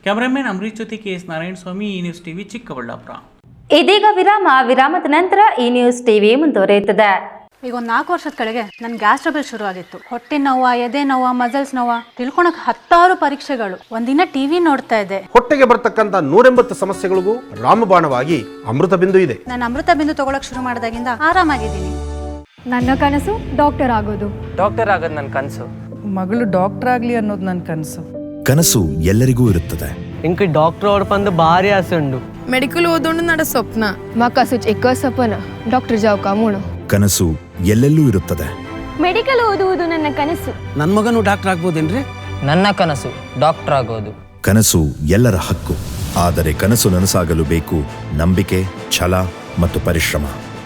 ಕ್ಯಾಮರಾಮನ್ ಅಮರೀಶ್ ಜೊತೆ KS ನಾರಾಯಣಸ್ವಾಮಿ, ಈ ನ್ಯೂಸ್ ಟಿವಿ, ಚಿಕ್ಕಬಳ್ಳಾಪುರ. ಇದೀಗ ವಿರಾಮದ ನಂತರ ಈ ನ್ಯೂಸ್ ಟಿವಿ ಮುಂದುವರಿಯುತ್ತದೆ. ಈಗ ಒಂದು 4 ವರ್ಷದ ಕೆಳಗೆ ನನ್ನ ಗ್ಯಾಸ್ ಟ್ರಬಲ್ ಶುರು ಆಗಿತ್ತು. ಹೊಟ್ಟೆ ನೋವ, ಎದೆ ನೋವ, ಮಸಲ್ಸ್ ನೋವ, ತಿಳ್ಕೊಳಕ್ 10 ಪರೀಕ್ಷೆಗಳು. ಒಂದಿನ ಟಿವಿ ನೋಡ್ತಾ ಇದ್ದೆ. ಹೊಟ್ಟೆಗೆ ಬರ್ತಕ್ಕಂಥ 180 ಸಮಸ್ಯೆಗಳಿಗೂ ರಾಮಬಾಣವಾಗಿ ಅಮೃತ ಬಿಂದು ಇದೆ. ನಾನು ಅಮೃತ ಬಿಂದು ತಗೊಳಕ್ ಶುರು ಮಾಡಿದಾಗಿಂದ ಆರಾಮಾಗಿದ್ದೀನಿ. ನನ್ನ ಕನಸು ಡಾಕ್ಟರ್ ಆಗೋದು. ಡಾಕ್ಟರ್ ಆಗೋದು ನನ್ನ ಕನಸು. ಮಗಳು ಡಾಕ್ಟರ್ ಆಗ್ಲಿ ಅನ್ನೋದು ನನ್ನ ಕನಸು. ಕನಸು ಎಲ್ಲರಿಗೂ ಇರುತ್ತದೆ. ಇಂಕ ಡಾಕ್ಟರ್ ಓಡ್ಪಂದು ಭಾರಿ ಆಸೆ ಉಂಡು. ಮೆಡಿಕಲ್ ಓದೋಣ ನಡ ಸ್ವಪ್ನ. ಮಕ್ಕಸುಚ್ ಎಕ್ಕ ಸಪನ ಡಾಕ್ಟರ್ ಜಾವ್ ಕಾಮೂಣ. ಕನಸು ಎಲ್ಲೆಲ್ಲೂ ಇರುತ್ತದೆ. ಮೆಡಿಕಲ್ ಓದುವುದು ನನ್ನ ಕನಸು. ನನ್ನ ಮಗನು ಡಾಕ್ಟರ್ ಆಗ್ಬೋದೇನ್ರಿ? ನನ್ನ ಕನಸು ಡಾಕ್ಟರ್ ಆಗೋದು. ಕನಸು ಎಲ್ಲರ ಹಕ್ಕು. ಆದರೆ ಕನಸು ನನಸಾಗಲು ಬೇಕು ನಂಬಿಕೆ, ಛಲ ಮತ್ತು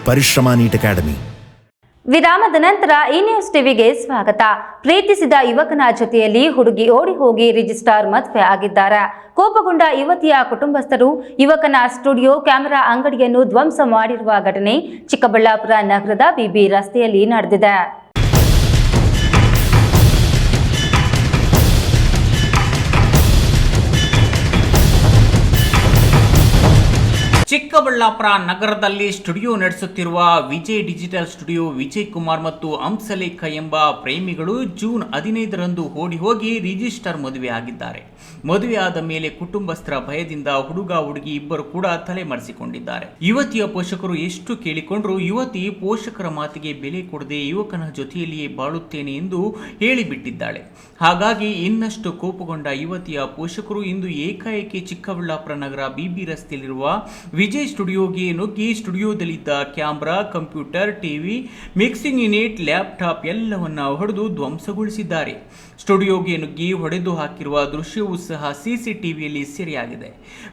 ಪರಿಶ್ರಮ ನೀಟ್ ಅಕಾಡೆಮಿ. ವಿರಾಮದ ನಂತರ ಈ ನ್ಯೂಸ್ ಟಿವಿಗೆ ಸ್ವಾಗತ. ಪ್ರೀತಿಸಿದ ಯುವಕನ ಜೊತೆಯಲ್ಲಿ ಹುಡುಗಿ ಓಡಿ ಹೋಗಿ ರಿಜಿಸ್ಟ್ರಾರ್ ಮದುವೆ ಆಗಿದ್ದಾರೆ. ಕೋಪಗೊಂಡ ಯುವತಿಯ ಕುಟುಂಬಸ್ಥರು ಯುವಕನ ಸ್ಟುಡಿಯೋ ಕ್ಯಾಮೆರಾ ಅಂಗಡಿಯನ್ನು ಧ್ವಂಸ ಮಾಡಿರುವ ಘಟನೆ ಚಿಕ್ಕಬಳ್ಳಾಪುರ ನಗರದ ಬಿಬಿ ರಸ್ತೆಯಲ್ಲಿ ನಡೆದಿದೆ. ಚಿಕ್ಕಬಳ್ಳಾಪುರ ನಗರದಲ್ಲಿ ಸ್ಟುಡಿಯೋ ನಡೆಸುತ್ತಿರುವ ವಿಜಯ್ ಡಿಜಿಟಲ್ ಸ್ಟುಡಿಯೋ ವಿಜಯ್ ಕುಮಾರ್ ಮತ್ತು ಹಂಸಲೇಖ ಎಂಬ ಪ್ರೇಮಿಗಳು ಜೂನ್ 15ರಂದು ಓಡಿ ಹೋಗಿ ರಿಜಿಸ್ಟರ್ ಮದುವೆ ಆಗಿದ್ದಾರೆ. ಮದುವೆ ಆದ ಮೇಲೆ ಕುಟುಂಬಸ್ಥರ ಭಯದಿಂದ ಹುಡುಗ ಹುಡುಗಿ ಇಬ್ಬರು ಕೂಡ ತಲೆಮರೆಸಿಕೊಂಡಿದ್ದಾರೆ. ಯುವತಿಯ ಪೋಷಕರು ಎಷ್ಟು ಕೇಳಿಕೊಂಡ್ರು ಯುವತಿ ಪೋಷಕರ ಮಾತಿಗೆ ಬೆಲೆ ಕೊಡದೆ ಯುವಕನ ಜೊತೆಯಲ್ಲಿಯೇ ಬಾಳುತ್ತೇನೆ ಎಂದು ಹೇಳಿಬಿಟ್ಟಿದ್ದಾಳೆ. ಹಾಗಾಗಿ ಇನ್ನಷ್ಟು ಕೋಪಗೊಂಡ ಯುವತಿಯ ಪೋಷಕರು ಇಂದು ಏಕಾಏಕಿ ಚಿಕ್ಕಬಳ್ಳಾಪುರ ನಗರ ಬಿಬಿ ರಸ್ತೆಯಲ್ಲಿರುವ ವಿಜಯ್ ಸ್ಟುಡಿಯೋಗೆ ನುಗ್ಗಿ ಸ್ಟುಡಿಯೋದಲ್ಲಿದ್ದ camera, computer, TV, mixing unit, laptop ಎಲ್ಲವನ್ನ ಹೊಡೆದು ಧ್ವಂಸಗೊಳಿಸಿದ್ದಾರೆ. ಸ್ಟುಡಿಯೋಗೆ ನುಗ್ಗಿ ಹೊಡೆದು ಹಾಕಿರುವ ದೃಶ್ಯವೂ ಸಹ ಸಿಸಿಟಿವಿಯಲ್ಲಿ ಸೆರೆಯಾಗಿದೆ.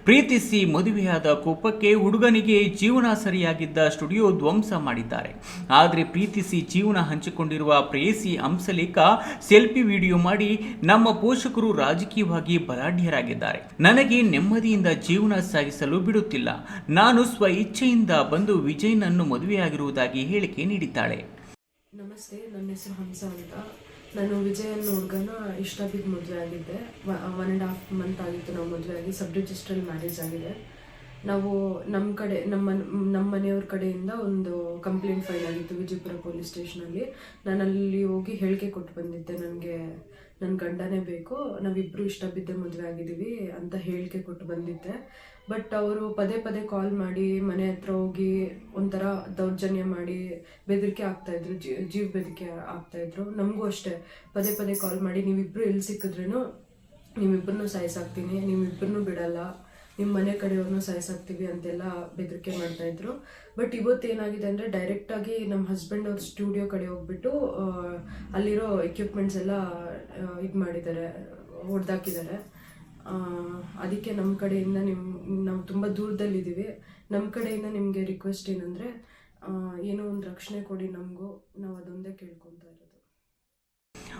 ಪ್ರೀತಿಸಿ ಮದುವೆಯಾದ ಕೋಪಕ್ಕೆ ಹುಡುಗನಿಗೆ ಜೀವನ ಸರಿಯಾಗಿದ್ದ ಸ್ಟುಡಿಯೋ ಧ್ವಂಸ ಮಾಡಿದ್ದಾರೆ. ಆದರೆ ಪ್ರೀತಿಸಿ ಜೀವನ ಹಂಚಿಕೊಂಡಿರುವ ಪ್ರೇಯಸಿ ಹಂಸಲೇಖ ಸೆಲ್ಫಿ ವಿಡಿಯೋ ಮಾಡಿ ನಮ್ಮ ಪೋಷಕರು ರಾಜಕೀಯವಾಗಿ ಬಲಾಢ್ಯರಾಗಿದ್ದಾರೆ. ನನಗೆ ನೆಮ್ಮದಿಯಿಂದ ಜೀವನ ಸಾಗಿಸಲು ಬಿಡುತ್ತಿಲ್ಲ. ನಾನು ಸ್ವ ಇಚ್ಛೆಯಿಂದ ಬಂದು ವಿಜಯ್ನನ್ನು ಮದುವೆಯಾಗಿರುವುದಾಗಿ ಹೇಳಿಕೆ ನೀಡಿದ್ದಾಳೆ. ನಮಸ್ತೆ, ನನ್ನ ಹೆಸರು ಹಂಸ ಅಂತ. ನಾನು ವಿಜಯ್ ಅನ್ನೋ ಹುಡುಗನ ಇಷ್ಟ ಬಿದ್ದು ಮದುವೆ ಆಗಿದ್ದೆ. 1.5 ಮಂತ್ ಆಗಿತ್ತು ನಾವು ಮದುವೆ ಆಗಿ. ಸಬ್ ರಿಜಿಸ್ಟ್ರಲ್ ಮ್ಯಾರೇಜ್ ಆಗಿದೆ. ನಾವು ನಮ್ಮ ಮನೆಯವ್ರ ಕಡೆಯಿಂದ ಒಂದು ಕಂಪ್ಲೇಂಟ್ ಫೈಲ್ ಆಗಿತ್ತು ವಿಜಯಪುರ ಪೊಲೀಸ್ ಸ್ಟೇಷನಲ್ಲಿ. ನಾನು ಅಲ್ಲಿ ಹೋಗಿ ಹೇಳಿಕೆ ಕೊಟ್ಟು ಬಂದಿದ್ದೆ, ನನಗೆ ನನ್ನ ಗಂಡನೇ ಬೇಕು, ನಾವಿಬ್ಬರು ಇಷ್ಟ ಬಿದ್ದೆ ಮದುವೆ ಆಗಿದ್ದೀವಿ ಅಂತ ಹೇಳಿಕೆ ಕೊಟ್ಟು ಬಂದಿದ್ದೆ. ಬಟ್ ಅವರು ಪದೇ ಪದೇ ಕಾಲ್ ಮಾಡಿ ಮನೆ ಹತ್ರ ಹೋಗಿ ಒಂಥರ ದೌರ್ಜನ್ಯ ಮಾಡಿ ಬೆದರಿಕೆ ಆಗ್ತಾಯಿದ್ರು, ಜೀವ ಬೆದರಿಕೆ ಆಗ್ತಾಯಿದ್ರು. ನಮಗೂ ಅಷ್ಟೇ ಪದೇ ಪದೇ ಕಾಲ್ ಮಾಡಿ ನೀವಿಬ್ಬರು ಎಲ್ಲಿ ಸಿಕ್ಕಿದ್ರೂ ನಿಮ್ಮಿಬ್ಬರನ್ನೂ ಸಾಯಿಸಾಕ್ತೀನಿ, ನಿಮ್ಮಿಬ್ಬರನ್ನೂ ಬಿಡಲ್ಲ, ನಿಮ್ಮ ಮನೆ ಕಡೆಯವ್ರನ್ನೂ ಸಾಯಿಸಾಕ್ತೀವಿ ಅಂತೆಲ್ಲ ಬೆದರಿಕೆ ಮಾಡ್ತಾಯಿದ್ರು. ಬಟ್ ಇವತ್ತೇನಾಗಿದೆ ಅಂದರೆ ಡೈರೆಕ್ಟಾಗಿ ನಮ್ಮ ಹಸ್ಬೆಂಡ್ ಅವ್ರ ಸ್ಟುಡಿಯೋ ಕಡೆ ಹೋಗ್ಬಿಟ್ಟು ಅಲ್ಲಿರೋ ಎಕ್ವಿಪ್ಮೆಂಟ್ಸ್ ಎಲ್ಲ ಇದು ಮಾಡಿದ್ದಾರೆ, ಹೊಡೆದಾಕಿದ್ದಾರೆ. ಅದಕ್ಕೆ ನಮ್ಮ ಕಡೆಯಿಂದ ನಾವು ತುಂಬ ದೂರದಲ್ಲಿದ್ದೀವಿ. ನಮ್ಮ ಕಡೆಯಿಂದ ನಿಮಗೆ ರಿಕ್ವೆಸ್ಟ್ ಏನಂದರೆ ಏನೋ ಒಂದು ರಕ್ಷಣೆ ಕೊಡಿ ನಮಗೂ, ನಾವು ಅದೊಂದೇ ಕೇಳ್ಕೊತಾ ಇರೋದು.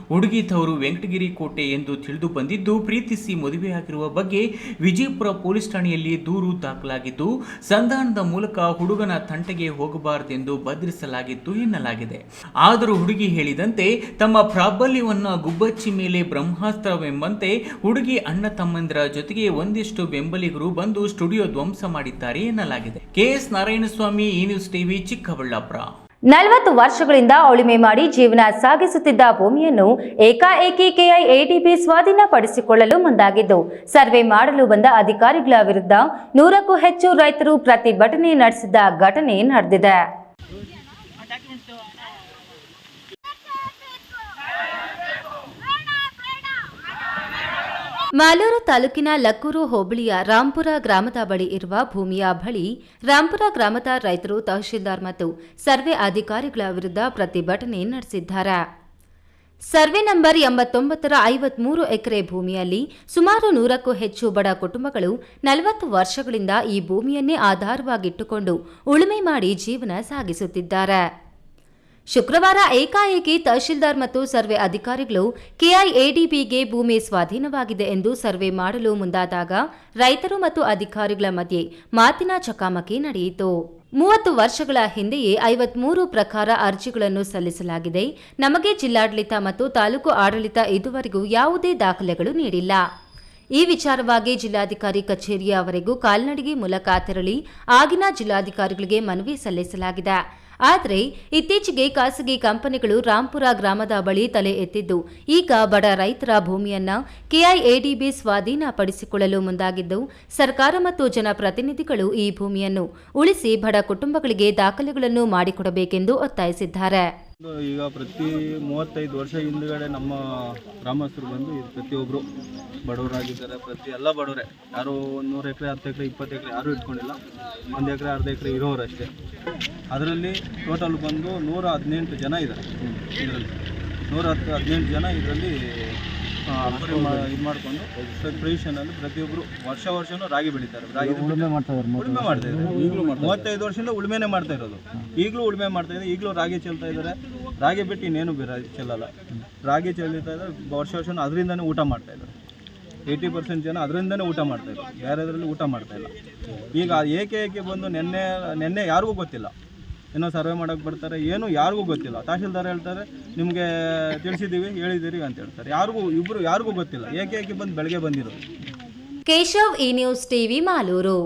ಹುಡುಗಿ ತವರು ವೆಂಕಟಗಿರಿ ಕೋಟೆ ಎಂದು ತಿಳಿದು ಬಂದಿದ್ದು ಪ್ರೀತಿಸಿ ಮದುವೆಯಾಗಿರುವ ಬಗ್ಗೆ ವಿಜಯಪುರ ಪೊಲೀಸ್ ಠಾಣೆಯಲ್ಲಿ ದೂರು ದಾಖಲಾಗಿದ್ದು ಸಂಧಾನದ ಮೂಲಕ ಹುಡುಗನ ತಂಟೆಗೆ ಹೋಗಬಾರದೆಂದು ಭದ್ರಿಸಲಾಗಿತ್ತು ಎನ್ನಲಾಗಿದೆ. ಆದರೂ ಹುಡುಗಿ ಹೇಳಿದಂತೆ ತಮ್ಮ ಪ್ರಾಬಲ್ಯವನ್ನು ಗುಬ್ಬಚ್ಚಿ ಮೇಲೆ ಬ್ರಹ್ಮಾಸ್ತ್ರವೆಂಬಂತೆ ಹುಡುಗಿ ಅಣ್ಣ ತಮ್ಮಂದಿರ ಜೊತೆಗೆ ಒಂದಿಷ್ಟು ಬೆಂಬಲಿಗರು ಬಂದು ಸ್ಟುಡಿಯೋ ಧ್ವಂಸ ಮಾಡಿದ್ದಾರೆ ಎನ್ನಲಾಗಿದೆ. KS ನಾರಾಯಣಸ್ವಾಮಿ, ಈ ನ್ಯೂಸ್ ಟಿವಿ, ಚಿಕ್ಕಬಳ್ಳಾಪುರ. 40 ವರ್ಷಗಳಿಂದ ಉಳುಮೆ ಮಾಡಿ ಜೀವನ ಸಾಗಿಸುತ್ತಿದ್ದ ಭೂಮಿಯನ್ನು ಏಕಾಏಕಿ ಕೆಐಎಡಿಬಿ ಸ್ವಾಧೀನಪಡಿಸಿಕೊಳ್ಳಲು ಮುಂದಾಗಿದ್ದು, ಸರ್ವೆ ಮಾಡಲು ಬಂದ ಅಧಿಕಾರಿಗಳ ವಿರುದ್ಧ 100ಕ್ಕೂ ಹೆಚ್ಚು ರೈತರು ಪ್ರತಿಭಟನೆ ನಡೆಸಿದ ಘಟನೆ ನಡೆದಿದೆ. ಮಾಲೂರು ತಾಲೂಕಿನ ಲಕ್ಕೂರು ಹೋಬಳಿಯ ರಾಂಪುರ ಗ್ರಾಮದ ಬಳಿ ಇರುವ ಭೂಮಿಯ ಬಳಿ ರಾಂಪುರ ಗ್ರಾಮದ ರೈತರು ತಹಶೀಲ್ದಾರ್ ಮತ್ತು ಸರ್ವೆ ಅಧಿಕಾರಿಗಳ ವಿರುದ್ಧ ಪ್ರತಿಭಟನೆ ನಡೆಸಿದ್ದಾರೆ. ಸರ್ವೆ ನಂಬರ್ 89ರ 53 ಎಕರೆ ಭೂಮಿಯಲ್ಲಿ ಸುಮಾರು 100ಕ್ಕೂ ಹೆಚ್ಚು ಬಡ ಕುಟುಂಬಗಳು 40 ವರ್ಷಗಳಿಂದ ಈ ಭೂಮಿಯನ್ನೇ ಆಧಾರವಾಗಿಟ್ಟುಕೊಂಡು ಉಳುಮೆ ಮಾಡಿ ಜೀವನ ಸಾಗಿಸುತ್ತಿದ್ದಾರೆ. ಶುಕ್ರವಾರ ಏಕಾಏಕಿ ತಹಶೀಲ್ದಾರ್ ಮತ್ತು ಸರ್ವೆ ಅಧಿಕಾರಿಗಳು ಕೆಐಎಡಿಬಿಗೆ ಭೂಮಿ ಸ್ವಾಧೀನವಾಗಿದೆ ಎಂದು ಸರ್ವೆ ಮಾಡಲು ಮುಂದಾದಾಗ ರೈತರು ಮತ್ತು ಅಧಿಕಾರಿಗಳ ಮಧ್ಯೆ ಮಾತಿನ ಚಕಮಕಿ ನಡೆಯಿತು. 30 ವರ್ಷಗಳ ಹಿಂದೆಯೇ 53 ಪ್ರಕಾರ ಅರ್ಜಿಗಳನ್ನು ಸಲ್ಲಿಸಲಾಗಿದೆ. ನಮಗೆ ಜಿಲ್ಲಾಡಳಿತ ಮತ್ತು ತಾಲೂಕು ಆಡಳಿತ ಇದುವರೆಗೂ ಯಾವುದೇ ದಾಖಲೆಗಳು ನೀಡಿಲ್ಲ. ಈ ವಿಚಾರವಾಗಿ ಜಿಲ್ಲಾಧಿಕಾರಿ ಕಚೇರಿಯವರೆಗೂ ಕಾಲ್ನಡಿಗೆ ಮೂಲಕ ತೆರಳಿ ಆಗಿನ ಜಿಲ್ಲಾಧಿಕಾರಿಗಳಿಗೆ ಮನವಿ ಸಲ್ಲಿಸಲಾಗಿದೆ. ಆದರೆ ಇತ್ತೀಚೆಗೆ ಖಾಸಗಿ ಕಂಪನಿಗಳು ರಾಂಪುರ ಗ್ರಾಮದ ಬಳಿ ತಲೆ ಎತ್ತಿದ್ದು, ಈಗ ಬಡ ರೈತರ ಭೂಮಿಯನ್ನ ಕೆಐಎಡಿಬಿ ಸ್ವಾಧೀನಪಡಿಸಿಕೊಳ್ಳಲು ಮುಂದಾಗಿದ್ದು, ಸರ್ಕಾರ ಮತ್ತು ಜನಪ್ರತಿನಿಧಿಗಳು ಈ ಭೂಮಿಯನ್ನು ಉಳಿಸಿ ಬಡ ಕುಟುಂಬಗಳಿಗೆ ದಾಖಲೆಗಳನ್ನು ಮಾಡಿಕೊಡಬೇಕೆಂದು ಒತ್ತಾಯಿಸಿದ್ದಾರೆ. ಈಗ ಪ್ರತಿ 35 ವರ್ಷ ಹಿಂದುಗಡೆ ನಮ್ಮ ಗ್ರಾಮಸ್ಥರು ಬಂದು ಪ್ರತಿಯೊಬ್ಬರು ಬಡವರಾಗಿದ್ದಾರೆ. ಎಲ್ಲ ಬಡವರೇ, ಯಾರು 100 ಎಕರೆ 10 ಎಕರೆ 20 ಎಕರೆ ಯಾರೂ ಇಟ್ಕೊಂಡಿಲ್ಲ. 1 ಎಕರೆ ಅರ್ಧ ಎಕರೆ ಇರೋರು ಅಷ್ಟೇ. ಅದರಲ್ಲಿ ಟೋಟಲ್ ಬಂದು 118 ಜನ ಇದ್ದಾರೆ. ಇದರಲ್ಲಿ 118 ಜನ ಇದರಲ್ಲಿ ಇದು ಮಾಡಿಕೊಂಡು ಪ್ರೊವಿಷನಲ್ಲಿ ಪ್ರತಿಯೊಬ್ಬರು ವರ್ಷನೂ ರಾಗಿ ಬೆಳೀತಾರೆ. ಉಳುಮೆ ಮಾಡ್ತಾ ಇದ್ದಾರೆ. ಈಗಲೂ 35 ವರ್ಷದಿಂದ ಉಳುಮೆನೇ ಮಾಡ್ತಾ ಇರೋದು. ಈಗಲೂ ಉಳುಮೆ ಮಾಡ್ತಾ ಇದ್ದಾರೆ. ಈಗಲೂ ರಾಗಿ ಚೆಲ್ತಾ ಇದ್ದಾರೆ. ರಾಗಿ ಬಿಟ್ಟು ಇನ್ನೇನು ಚೆಲ್ಲಲ್ಲ. ರಾಗಿ ಚೆಲ್ತಾ ಇದ್ದಾರೆ. ವರ್ಷನೂ ಅದರಿಂದನೇ ಊಟ ಮಾಡ್ತಾ ಇದ್ದಾರೆ. 80% ಜನ ಅದರಿಂದನೇ ಊಟ ಮಾಡ್ತಾ ಇದ್ದಾರೆ. ಬೇರೆದ್ರಲ್ಲಿ ಊಟ ಮಾಡ್ತಾ ಇಲ್ಲ. ಈಗ ಏಕೆ ಬಂದು ನೆನ್ನೆ ಯಾರಿಗೂ ಗೊತ್ತಿಲ್ಲ. ಏನೋ ಸರ್ವೆ ಮಾಡೋಕ್ಕೆ ಬರ್ತಾರೆ, ಏನು ಯಾರಿಗೂ ಗೊತ್ತಿಲ್ಲ. ತಹಶೀಲ್ದಾರ್ ಹೇಳ್ತಾರೆ ನಿಮಗೆ ತಿಳಿಸಿದ್ದೀವಿ ಹೇಳಿದ್ದೀರಿ ಅಂತ ಹೇಳ್ತಾರೆ. ಯಾರಿಗೂ ಗೊತ್ತಿಲ್ಲ. ಏಕೆ ಬಂದು ಬೆಳಗ್ಗೆ ಬಂದಿರೋದು. ಕೇಶವ್, ಈ ನ್ಯೂಸ್ ಟಿವಿ, ಮಾಲೂರು.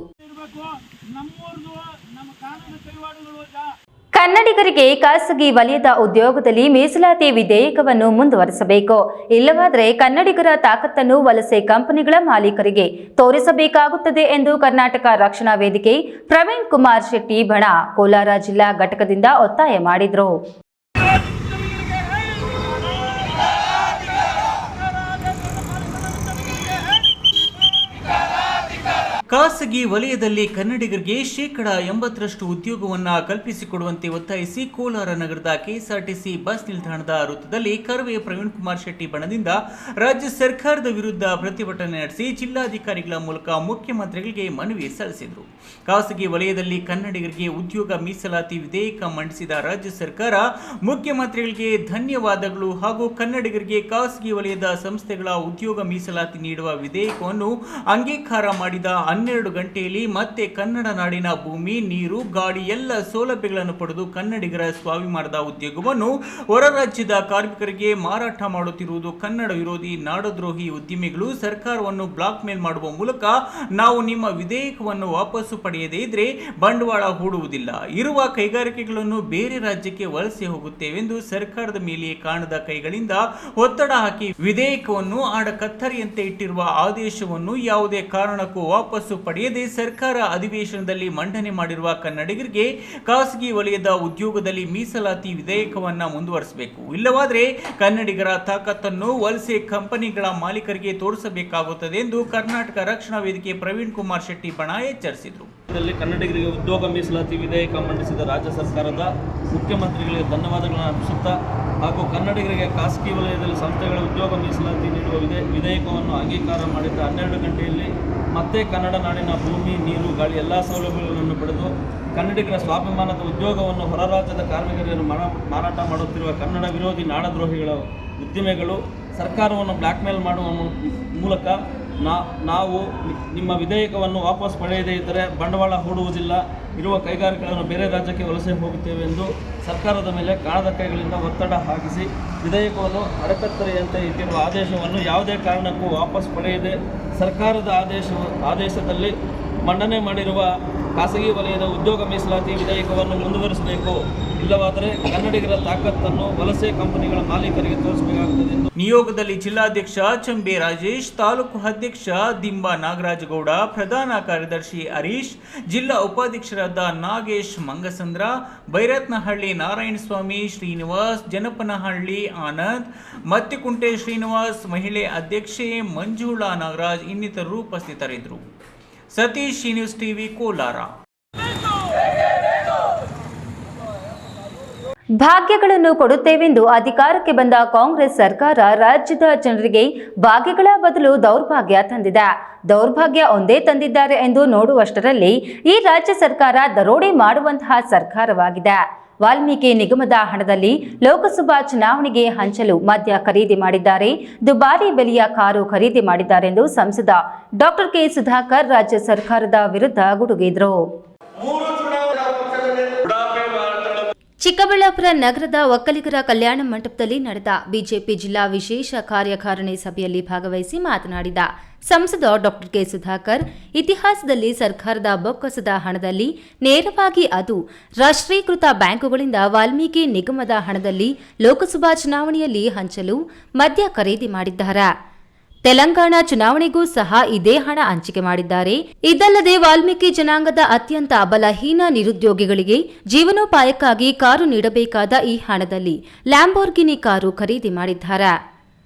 ಕನ್ನಡಿಗರಿಗೆ ಖಾಸಗಿ ವಲಯದ ಉದ್ಯೋಗದಲ್ಲಿ ಮೀಸಲಾತಿ ವಿಧೇಯಕವನ್ನು ಮುಂದುವರಿಸಬೇಕು. ಇಲ್ಲವಾದರೆ ಕನ್ನಡಿಗರ ತಾಕತ್ತನ್ನು ವಲಸೆ ಕಂಪನಿಗಳ ಮಾಲೀಕರಿಗೆ ತೋರಿಸಬೇಕಾಗುತ್ತದೆ ಎಂದು ಕರ್ನಾಟಕ ರಕ್ಷಣಾ ವೇದಿಕೆ ಪ್ರವೀಣ್ ಕುಮಾರ್ ಶೆಟ್ಟಿ ಬಣ ಕೋಲಾರ ಜಿಲ್ಲಾ ಘಟಕದಿಂದ ಒತ್ತಾಯ ಮಾಡಿದರು. ಖಾಸಗಿ ವಲಯದಲ್ಲಿ ಕನ್ನಡಿಗರಿಗೆ 80% ಉದ್ಯೋಗವನ್ನು ಕಲ್ಪಿಸಿಕೊಡುವಂತೆ ಒತ್ತಾಯಿಸಿ ಕೋಲಾರ ನಗರದ ಕೆಎಸ್ಆರ್ಟಿಸಿ ಬಸ್ ನಿಲ್ದಾಣದ ವೃತ್ತದಲ್ಲಿ ಕರವೇ ಪ್ರವೀಣ್ ಕುಮಾರ್ ಶೆಟ್ಟಿ ಬಣದಿಂದ ರಾಜ್ಯ ಸರ್ಕಾರದ ವಿರುದ್ಧ ಪ್ರತಿಭಟನೆ ನಡೆಸಿ ಜಿಲ್ಲಾಧಿಕಾರಿಗಳ ಮೂಲಕ ಮುಖ್ಯಮಂತ್ರಿಗಳಿಗೆ ಮನವಿ ಸಲ್ಲಿಸಿದರು. ಖಾಸಗಿ ವಲಯದಲ್ಲಿ ಕನ್ನಡಿಗರಿಗೆ ಉದ್ಯೋಗ ಮೀಸಲಾತಿ ವಿಧೇಯಕ ಮಂಡಿಸಿದ ರಾಜ್ಯ ಸರ್ಕಾರ ಮುಖ್ಯಮಂತ್ರಿಗಳಿಗೆ ಧನ್ಯವಾದಗಳು ಹಾಗೂ ಕನ್ನಡಿಗರಿಗೆ ಖಾಸಗಿ ವಲಯದ ಸಂಸ್ಥೆಗಳ ಉದ್ಯೋಗ ಮೀಸಲಾತಿ ನೀಡುವ ವಿಧೇಯಕವನ್ನು ಅಂಗೀಕಾರ ಮಾಡಿದ 12 ಗಂಟೆಯಲ್ಲಿ ಮತ್ತೆ ಕನ್ನಡ ನಾಡಿನ ಭೂಮಿ, ನೀರು, ಗಾಳಿ ಎಲ್ಲ ಸೌಲಭ್ಯಗಳನ್ನು ಪಡೆದು ಕನ್ನಡಿಗರ ಸ್ವಾಭಿಮಾನದ ಉದ್ಯೋಗವನ್ನು ಹೊರ ರಾಜ್ಯದ ಕಾರ್ಮಿಕರಿಗೆ ಮಾರಾಟ ಮಾಡುತ್ತಿರುವುದು ಕನ್ನಡ ವಿರೋಧಿ ನಾಡದ್ರೋಹಿ ಉದ್ಯಮಿಗಳು ಸರ್ಕಾರವನ್ನು ಬ್ಲಾಕ್ ಮೇಲ್ ಮಾಡುವ ಮೂಲಕ ನಾವು ನಿಮ್ಮ ವಿಧೇಯಕವನ್ನು ವಾಪಸ್ಸು ಪಡೆಯದೇ ಇದ್ರೆ ಬಂಡವಾಳ ಹೂಡುವುದಿಲ್ಲ, ಇರುವ ಕೈಗಾರಿಕೆಗಳನ್ನು ಬೇರೆ ರಾಜ್ಯಕ್ಕೆ ವಲಸೆ ಹೋಗುತ್ತೇವೆಂದು ಸರ್ಕಾರದ ಮೇಲೆ ಕಾಣದ ಕೈಗಳಿಂದ ಒತ್ತಡ ಹಾಕಿ ವಿಧೇಯಕವನ್ನು ಆಡಕತ್ತರಿಯಂತೆ ಇಟ್ಟಿರುವ ಆದೇಶವನ್ನು ಯಾವುದೇ ಕಾರಣಕ್ಕೂ ವಾಪಸ್ಸು ಪಡೆಯದೆ ಸರ್ಕಾರ ಅಧಿವೇಶನದಲ್ಲಿ ಮಂಡನೆ ಮಾಡಿರುವ ಕನ್ನಡಿಗರಿಗೆ ಖಾಸಗಿ ವಲಯದ ಉದ್ಯೋಗದಲ್ಲಿ ಮೀಸಲಾತಿ ವಿಧೇಯಕವನ್ನು ಮುಂದುವರಿಸಬೇಕು. ಇಲ್ಲವಾದರೆ ಕನ್ನಡಿಗರ ತಾಕತ್ತನ್ನು ವಲಸೆ ಕಂಪನಿಗಳ ಮಾಲೀಕರಿಗೆ ತೋರಿಸಬೇಕಾಗುತ್ತದೆ ಎಂದು ಕರ್ನಾಟಕ ರಕ್ಷಣಾ ವೇದಿಕೆ ಪ್ರವೀಣ್ ಕುಮಾರ್ ಶೆಟ್ಟಿ ಬಣ ಎಚ್ಚರಿಸಿದರು. ಕನ್ನಡಿಗರಿಗೆ ಉದ್ಯೋಗ ಮೀಸಲಾತಿ ವಿಧೇಯಕ ಮಂಡಿಸಿದ ರಾಜ್ಯ ಸರ್ಕಾರದ ಮುಖ್ಯಮಂತ್ರಿಗಳಿಗೆ ಧನ್ಯವಾದಗಳನ್ನು ಅರ್ಪಿಸುತ್ತಾ ಹಾಗೂ ಕನ್ನಡಿಗರಿಗೆ ಖಾಸಗಿ ವಲಯದಲ್ಲಿ ಸಂಸ್ಥೆಗಳ ಉದ್ಯೋಗ ಮೀಸಲಾತಿ ನೀಡುವ ವಿಧೇಯಕವನ್ನು ಅಂಗೀಕಾರ ಮಾಡಿದ 12 ಗಂಟೆಯಲ್ಲಿ ಮತ್ತೆ ಕನ್ನಡ ನಾಡಿನ ಭೂಮಿ, ನೀರು, ಗಾಳಿ ಎಲ್ಲ ಸೌಲಭ್ಯಗಳನ್ನು ಪಡೆದು ಕನ್ನಡಿಗರ ಸ್ವಾಭಿಮಾನದ ಉದ್ಯೋಗವನ್ನು ಹೊರ ರಾಜ್ಯದ ಕಾರ್ಮಿಕರಿಗೆ ಮಾರಾಟ ಮಾಡುತ್ತಿರುವ ಕನ್ನಡ ವಿರೋಧಿ ನಾಡದ್ರೋಹಿಗಳ ಉದ್ಯಮಿಗಳು ಸರ್ಕಾರವನ್ನು ಬ್ಲ್ಯಾಕ್ ಮೇಲ್ ಮಾಡುವ ಮೂಲಕ ನಾವು ನಿಮ್ಮ ವಿಧೇಯಕವನ್ನು ವಾಪಸ್ ಪಡೆಯದೇ ಇದ್ದರೆ ಬಂಡವಾಳ ಹೂಡುವುದಿಲ್ಲ, ಇರುವ ಕೈಗಾರಿಕೆಗಳನ್ನು ಬೇರೆ ರಾಜ್ಯಕ್ಕೆ ವಲಸೆ ಹೋಗುತ್ತೇವೆ ಎಂದು ಸರ್ಕಾರದ ಮೇಲೆ ಕಾಣದ ಕೈಗಳಿಂದ ಒತ್ತಡ ಹಾಕಿಸಿ ವಿಧೇಯಕವನ್ನು ಅಡಕತ್ತರಿಯಂತೆ ಇಟ್ಟಿರುವ ಆದೇಶವನ್ನು ಯಾವುದೇ ಕಾರಣಕ್ಕೂ ವಾಪಸ್ ಪಡೆಯದೆ ಸರ್ಕಾರದ ಆದೇಶದಲ್ಲಿ ಮಂಡನೆ ಮಾಡಿರುವ ಖಾಸಗಿ ವಲಯದ ಉದ್ಯೋಗ ಮೀಸಲಾತಿ ವಿಧೇಯಕವನ್ನು ಮುಂದುವರಿಸಬೇಕು. ಇಲ್ಲವಾದರೆ ಕನ್ನಡಿಗರ ತಾಕತ್ತನ್ನು ವಲಸೆ ಕಂಪನಿಗಳ ಮಾಲೀಕರಿಗೆ ತೋರಿಸಬೇಕಾಗುತ್ತದೆ ಎಂದು ನಿಯೋಗದಲ್ಲಿ ಜಿಲ್ಲಾಧ್ಯಕ್ಷ ಚಂಬೆ ರಾಜೇಶ್, ತಾಲೂಕು ಅಧ್ಯಕ್ಷ ದಿಂಬ ನಾಗರಾಜಗೌಡ, ಪ್ರಧಾನ ಕಾರ್ಯದರ್ಶಿ ಹರೀಶ್, ಜಿಲ್ಲಾ ಉಪಾಧ್ಯಕ್ಷರಾದ ನಾಗೇಶ್ ಮಂಗಸಂದ್ರ, ಬೈರತ್ನಹಳ್ಳಿ ನಾರಾಯಣಸ್ವಾಮಿ, ಶ್ರೀನಿವಾಸ್, ಜನಪನಹಳ್ಳಿ ಆನಂದ್, ಮತ್ತಿಕುಂಟೆ ಶ್ರೀನಿವಾಸ್, ಮಹಿಳೆ ಅಧ್ಯಕ್ಷೆ ಮಂಜುಳಾ ನಾಗರಾಜ್ ಇನ್ನಿತರರು ಉಪಸ್ಥಿತರಿದ್ದರು. Satish, news TV, Kolar. ಭಾಗ್ಯಗಳನ್ನು ಕೊಡುತ್ತೇವೆಂದು ಅಧಿಕಾರಕ್ಕೆ ಬಂದ ಕಾಂಗ್ರೆಸ್ ಸರ್ಕಾರ ರಾಜ್ಯದ ಜನರಿಗೆ ಭಾಗ್ಯಗಳ ಬದಲು ದೌರ್ಭಾಗ್ಯ ತಂದಿದೆ. ದೌರ್ಭಾಗ್ಯ ಒಂದೇ ತಂದಿದ್ದಾರೆ ಎಂದು ನೋಡುವಷ್ಟರಲ್ಲಿ ಈ ರಾಜ್ಯ ಸರ್ಕಾರ ದರೋಡೆ ಮಾಡುವಂತಹ ಸರ್ಕಾರವಾಗಿದೆ. ವಾಲ್ಮೀಕಿ ನಿಗಮದ ಹಣದಲ್ಲಿ ಲೋಕಸಭಾ ಚುನಾವಣೆಗೆ ಹಂಚಲು ಮದ್ಯ ಖರೀದಿ ಮಾಡಿದ್ದಾರೆ, ದುಬಾರಿ ಬೆಲೆಯ ಕಾರು ಖರೀದಿ ಮಾಡಿದ್ದಾರೆಂದು ಸಂಸದ ಡಾಕ್ಟರ್ ಕೆ ಸುಧಾಕರ್ ರಾಜ್ಯ ಸರ್ಕಾರದ ವಿರುದ್ಧ ಗುಡುಗಿದ್ರು. ಚಿಕ್ಕಬಳ್ಳಾಪುರ ನಗರದ ಒಕ್ಕಲಿಗರ ಕಲ್ಯಾಣ ಮಂಟಪದಲ್ಲಿ ನಡೆದ ಬಿಜೆಪಿ ಜಿಲ್ಲಾ ವಿಶೇಷ ಕಾರ್ಯಕಾರಿಣಿ ಸಭೆಯಲ್ಲಿ ಭಾಗವಹಿಸಿ ಮಾತನಾಡಿದ ಸಂಸದ ಡಾಕ್ಟರ್ ಕೆ ಸುಧಾಕರ್, ಇತಿಹಾಸದಲ್ಲಿ ಸರ್ಕಾರದ ಬೊಕ್ಕಸದ ಹಣದಲ್ಲಿ ನೇರವಾಗಿ ಅದು ರಾಷ್ಟ್ರೀಕೃತ ಬ್ಯಾಂಕುಗಳಿಂದ ವಾಲ್ಮೀಕಿ ನಿಗಮದ ಹಣದಲ್ಲಿ ಲೋಕಸಭಾ ಚುನಾವಣೆಯಲ್ಲಿ ಹಂಚಲು ಮದ್ಯ ಖರೀದಿ ಮಾಡಿದ್ದಾರೆ. ತೆಲಂಗಾಣ ಚುನಾವಣೆಗೂ ಸಹ ಇದೇ ಹಣ ಹಂಚಿಕೆ ಮಾಡಿದ್ದಾರೆ. ಇದಲ್ಲದೆ ವಾಲ್ಮೀಕಿ ಜನಾಂಗದ ಅತ್ಯಂತ ಬಲಹೀನ ನಿರುದ್ಯೋಗಿಗಳಿಗೆ ಜೀವನೋಪಾಯಕ್ಕಾಗಿ ಕಾರು ನೀಡಬೇಕಾದ ಈ ಹಣದಲ್ಲಿ ಲ್ಯಾಂಬೋರ್ಗಿನಿ ಕಾರು ಖರೀದಿ ಮಾಡಿದ್ದಾರೆ.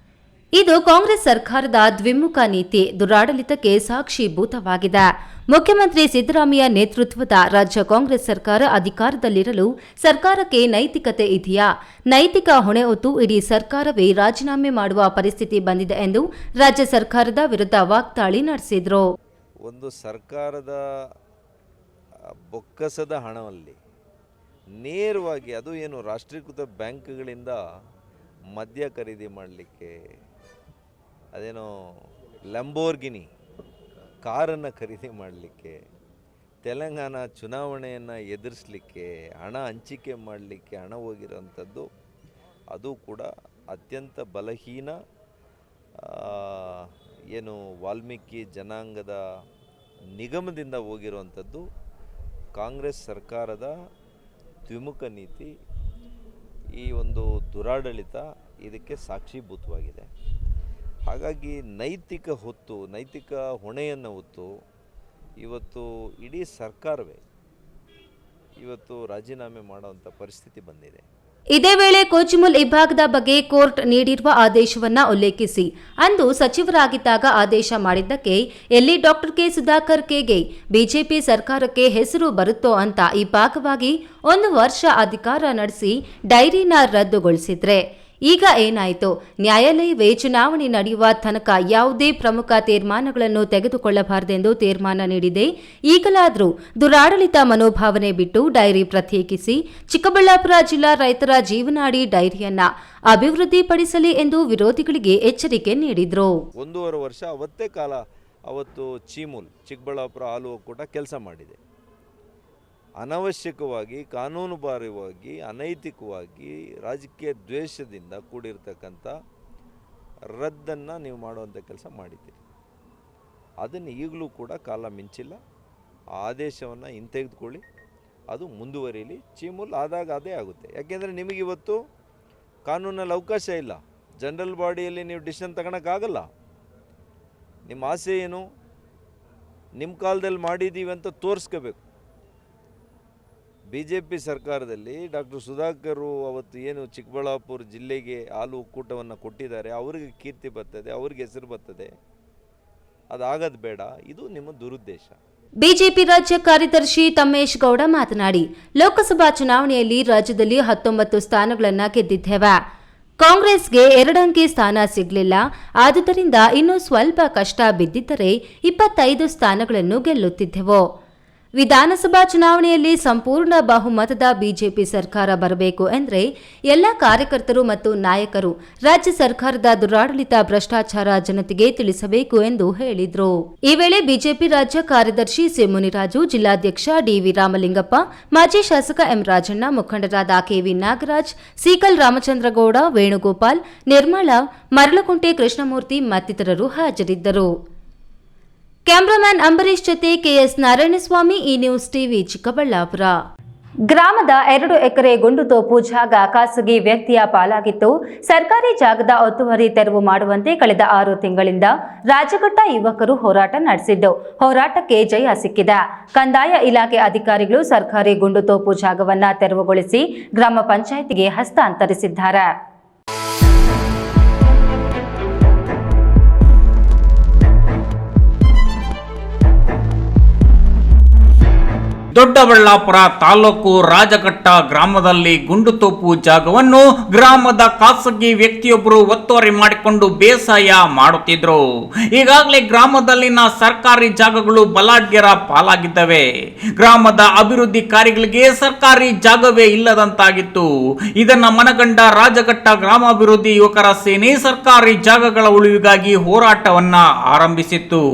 ಇದು ಕಾಂಗ್ರೆಸ್ ಸರ್ಕಾರದ ದ್ವಿಮುಖ ನೀತಿ ದುರಾಡಳಿತಕ್ಕೆ ಸಾಕ್ಷೀಭೂತವಾಗಿದೆ. ಮುಖ್ಯಮಂತ್ರಿ ಸಿದ್ದರಾಮಯ್ಯ ನೇತೃತ್ವದ ರಾಜ್ಯ ಕಾಂಗ್ರೆಸ್ ಸರ್ಕಾರ ಅಧಿಕಾರದಲ್ಲಿರಲು ಸರ್ಕಾರಕ್ಕೆ ನೈತಿಕತೆ ಇದೆಯಾ? ನೈತಿಕ ಹೊಣೆ ಹೊತ್ತು ಇಡೀ ಸರ್ಕಾರವೇ ರಾಜೀನಾಮೆ ಮಾಡುವ ಪರಿಸ್ಥಿತಿ ಬಂದಿದೆ ಎಂದು ರಾಜ್ಯ ಸರ್ಕಾರದ ವಿರುದ್ಧ ವಾಗ್ದಾಳಿ ನಡೆಸಿದರು. ಒಂದು ಸರ್ಕಾರದ ಬೊಕ್ಕಸದ ಹಣದಲ್ಲಿ ನೇರವಾಗಿ ಅದು ಏನು ರಾಷ್ಟ್ರೀಕೃತ ಬ್ಯಾಂಕ್ಗಳಿಂದ ಮದ್ಯ ಖರೀದಿ ಮಾಡಲಿಕ್ಕೆ, ಅದೇನೋ ಲ್ಯಾಂಬೋರ್ಗಿನಿ ಕಾರನ್ನು ಖರೀದಿ ಮಾಡಲಿಕ್ಕೆ, ತೆಲಂಗಾಣ ಚುನಾವಣೆಯನ್ನು ಎದುರಿಸಲಿಕ್ಕೆ, ಹಣ ಹಂಚಿಕೆ ಮಾಡಲಿಕ್ಕೆ ಹಣ ಹೋಗಿರೋಂಥದ್ದು, ಅದು ಕೂಡ ಅತ್ಯಂತ ಬಲಹೀನ ಏನು ವಾಲ್ಮೀಕಿ ಜನಾಂಗದ ನಿಗಮದಿಂದ ಹೋಗಿರುವಂಥದ್ದು ಕಾಂಗ್ರೆಸ್ ಸರ್ಕಾರದ ದ್ವಿಮುಖ ನೀತಿ, ಈ ಒಂದು ದುರಾಡಳಿತ ಇದಕ್ಕೆ ಸಾಕ್ಷೀಭೂತವಾಗಿದೆ. ಹಾಗಾಗಿ ನೈತಿಕ ಹೊಣೆಯನ್ನು ಹೊತ್ತು ಇವತ್ತು ಇಡೀ ಸರ್ಕಾರವೇ ಇವತ್ತು ರಾಜೀನಾಮೆ ಮಾಡುವಂಥ ಪರಿಸ್ಥಿತಿ ಬಂದಿದೆ. ಇದೇ ವೇಳೆ ಕೋಚಿಮುಲ್ ವಿಭಾಗದ ಬಗ್ಗೆ ಕೋರ್ಟ್ ನೀಡಿರುವ ಆದೇಶವನ್ನ ಉಲ್ಲೇಖಿಸಿ ಅಂದು ಸಚಿವರಾಗಿದ್ದಾಗ ಆದೇಶ ಮಾಡಿದ್ದಕ್ಕೆ ಎಲ್ಲಿ ಡಾಕ್ಟರ್ ಕೆ ಸುಧಾಕರ್ ಕೆಗೆ ಬಿಜೆಪಿ ಸರ್ಕಾರಕ್ಕೆ ಹೆಸರು ಬರುತ್ತೋ ಅಂತ ಈ ಭಾಗವಾಗಿ 1 ವರ್ಷ ಅಧಿಕಾರ ನಡೆಸಿ ಡೈರಿನ ರದ್ದುಗೊಳಿಸಿದ್ರೆ ಈಗ ಏನಾಯಿತು? ನ್ಯಾಯಾಲಯವೇ ಚುನಾವಣೆ ನಡೆಯುವ ತನಕ ಯಾವುದೇ ಪ್ರಮುಖ ತೀರ್ಮಾನಗಳನ್ನು ತೆಗೆದುಕೊಳ್ಳಬಾರದೆಂದು ತೀರ್ಮಾನ ನೀಡಿದೆ. ಈಗಲಾದರೂ ದುರಾಡಳಿತ ಮನೋಭಾವನೆ ಬಿಟ್ಟು ಡೈರಿ ಪ್ರತ್ಯೇಕಿಸಿ ಚಿಕ್ಕಬಳ್ಳಾಪುರ ಜಿಲ್ಲಾ ರೈತರ ಜೀವನಾಡಿ ಡೈರಿಯನ್ನ ಅಭಿವೃದ್ಧಿಪಡಿಸಲಿ ಎಂದು ವಿರೋಧಿಗಳಿಗೆ ಎಚ್ಚರಿಕೆ ನೀಡಿದರು. 1.5 ವರ್ಷ ಅವತ್ತೇ ಕಾಲ ಅವತ್ತು ಚೀಮೂಲ್ ಚಿಕ್ಕಬಳ್ಳಾಪುರ ಹಾಲು ಒಕ್ಕೂಟ ಕೆಲಸ ಮಾಡಿದೆ. ಅನವಶ್ಯಕವಾಗಿ ಕಾನೂನುಬಾಹಿರವಾಗಿ ಅನೈತಿಕವಾಗಿ ರಾಜಕೀಯ ದ್ವೇಷದಿಂದ ಕೂಡಿರ್ತಕ್ಕಂಥ ರದ್ದನ್ನು ನೀವು ಮಾಡುವಂಥ ಕೆಲಸ ಮಾಡಿದ್ದೀರಿ. ಅದನ್ನು ಈಗಲೂ ಕೂಡ ಕಾಲ ಮಿಂಚಿಲ್ಲ. ಆ ಆದೇಶವನ್ನು ಹಿಂತೆಗೆದುಕೊಳ್ಳಿ, ಅದು ಮುಂದುವರಿಯಲಿ. ಚೀಮೂಲ್ ಆದಾಗ ಅದೇ ಆಗುತ್ತೆ. ಯಾಕೆಂದರೆ ನಿಮಗಿವತ್ತು ಕಾನೂನಲ್ಲಿ ಅವಕಾಶ ಇಲ್ಲ. ಜನರಲ್ ಬಾಡಿಯಲ್ಲಿ ನೀವು ಡಿಸಿಷನ್ ತಗೊಳಕ್ಕಾಗಲ್ಲ. ನಿಮ್ಮ ಆಸೆ ಏನು? ನಿಮ್ಮ ಕಾಲದಲ್ಲಿ ಮಾಡಿದ್ದೀವಿ ಅಂತ ತೋರಿಸ್ಕೋಬೇಕು. BJP ಸರ್ಕಾರದಲ್ಲಿ ಡಾಕ್ಟರ್ ಸುಧಾಕರ್ ಅವತ್ತು ಏನು ಚಿಕ್ಕಬಳ್ಳಾಪುರ ಜಿಲ್ಲೆಗೆ ಹಾಲು ಒಕ್ಕೂಟವನ್ನು ಕೊಟ್ಟಿದ್ದಾರೆ, ಅವರಿಗೆ ಕೀರ್ತಿ ಬರ್ತದೆ, ಅವ್ರಿಗೆ ಹೆಸರು ಬರ್ತದೆ. ಅದಾಗದು ಬೇಡ. ಇದು ನಿಮ್ಮ ದುರುದ್ದೇಶ. ಬಿಜೆಪಿ ರಾಜ್ಯ ಕಾರ್ಯದರ್ಶಿ ತಮ್ಮೇಶ್ ಗೌಡ ಮಾತನಾಡಿ, ಲೋಕಸಭಾ ಚುನಾವಣೆಯಲ್ಲಿ ರಾಜ್ಯದಲ್ಲಿ 19 ಸ್ಥಾನಗಳನ್ನು ಗೆದ್ದಿದ್ದೇವೆ. ಕಾಂಗ್ರೆಸ್ಗೆ 2 ಅಂಕಿ ಸ್ಥಾನ ಸಿಗಲಿಲ್ಲ. ಆದುದರಿಂದ ಇನ್ನೂ ಸ್ವಲ್ಪ ಕಷ್ಟ ಬಿದ್ದಿದ್ದರೆ 25 ಸ್ಥಾನಗಳನ್ನು ಗೆಲ್ಲುತ್ತಿದ್ದೆವು. ವಿಧಾನಸಭಾ ಚುನಾವಣೆಯಲ್ಲಿ ಸಂಪೂರ್ಣ ಬಹುಮತದ ಬಿಜೆಪಿ ಸರ್ಕಾರ ಬರಬೇಕು ಎಂದರೆ ಎಲ್ಲ ಕಾರ್ಯಕರ್ತರು ಮತ್ತು ನಾಯಕರು ರಾಜ್ಯ ಸರ್ಕಾರದ ದುರಾಡಳಿತ ಭ್ರಷ್ಟಾಚಾರ ಜನತೆಗೆ ತಿಳಿಸಬೇಕು ಎಂದು ಹೇಳಿದರು. ಈ ವೇಳೆ ಬಿಜೆಪಿ ರಾಜ್ಯ ಕಾರ್ಯದರ್ಶಿ ಸಿ ಮುನಿರಾಜು, ಜಿಲ್ಲಾಧ್ಯಕ್ಷ ಡಿವಿ ರಾಮಲಿಂಗಪ್ಪ, ಮಾಜಿ ಶಾಸಕ ಎಂ ರಾಜಣ್ಣ, ಮುಖಂಡರಾದ ಕೆವಿ ನಾಗರಾಜ್, ಸೀಕಲ್ ರಾಮಚಂದ್ರಗೌಡ, ವೇಣುಗೋಪಾಲ್, ನಿರ್ಮಲಾ, ಮರಳಕುಂಟೆ ಕೃಷ್ಣಮೂರ್ತಿ ಮತ್ತಿತರರು ಹಾಜರಿದ್ದರು. ಕ್ಯಾಮ್ರಾಮನ್ ಅಂಬರೀಶ್ ಜೊತೆ ಕೆಎಸ್ ನಾರಾಯಣಸ್ವಾಮಿ, ಈ ನ್ಯೂಸ್ ಟಿವಿ, ಚಿಕ್ಕಬಳ್ಳಾಪುರ. ಗ್ರಾಮದ 2 ಎಕರೆ ಗುಂಡುತೋಪು ಜಾಗ ಖಾಸಗಿ ವ್ಯಕ್ತಿಯ ಪಾಲಾಗಿತ್ತು. ಸರ್ಕಾರಿ ಜಾಗದ ಒತ್ತುವರಿ ತೆರವು ಮಾಡುವಂತೆ ಕಳೆದ 6 ತಿಂಗಳಿಂದ ರಾಜಘಟ್ಟ ಯುವಕರು ಹೋರಾಟ ನಡೆಸಿದ್ದು, ಹೋರಾಟಕ್ಕೆ ಜಯ ಸಿಕ್ಕಿದೆ. ಕಂದಾಯ ಇಲಾಖೆ ಅಧಿಕಾರಿಗಳು ಸರ್ಕಾರಿ ಗುಂಡುತೋಪು ಜಾಗವನ್ನ ತೆರವುಗೊಳಿಸಿ ಗ್ರಾಮ ಪಂಚಾಯಿತಿಗೆ ಹಸ್ತಾಂತರಿಸಿದ್ದಾರೆ. ದೊಡ್ಡಬಳ್ಳಾಪುರ ತಾಲೂಕು ರಾಜಘಟ್ಟ ಗ್ರಾಮದಲ್ಲಿ ಗುಂಡುತೋಪು ಜಾಗವನ್ನು ಗ್ರಾಮದ ಖಾಸಗಿ ವ್ಯಕ್ತಿಯೊಬ್ಬರು ಒತ್ತುವರಿ ಮಾಡಿಕೊಂಡು ಬೇಸಾಯ ಮಾಡುತ್ತಿದ್ರು. ಈಗಾಗಲೇ ಗ್ರಾಮದಲ್ಲಿನ ಸರ್ಕಾರಿ ಜಾಗಗಳು ಬಲಾಢ್ಯರ ಪಾಲಾಗಿದ್ದವೆ. ಗ್ರಾಮದ ಅಭಿವೃದ್ಧಿ ಕಾರ್ಯಗಳಿಗೆ ಸರ್ಕಾರಿ ಜಾಗವೇ ಇಲ್ಲದಂತಾಗಿತ್ತು. ಇದನ್ನ ಮನಗಂಡ ರಾಜಘಟ್ಟ ಗ್ರಾಮಾಭಿವೃದ್ಧಿ ಯುವಕರ ಸೇನೆ ಸರ್ಕಾರಿ ಜಾಗಗಳ ಉಳಿವಿಗಾಗಿ ಹೋರಾಟವನ್ನ ಆರಂಭಿಸಿತ್ತು.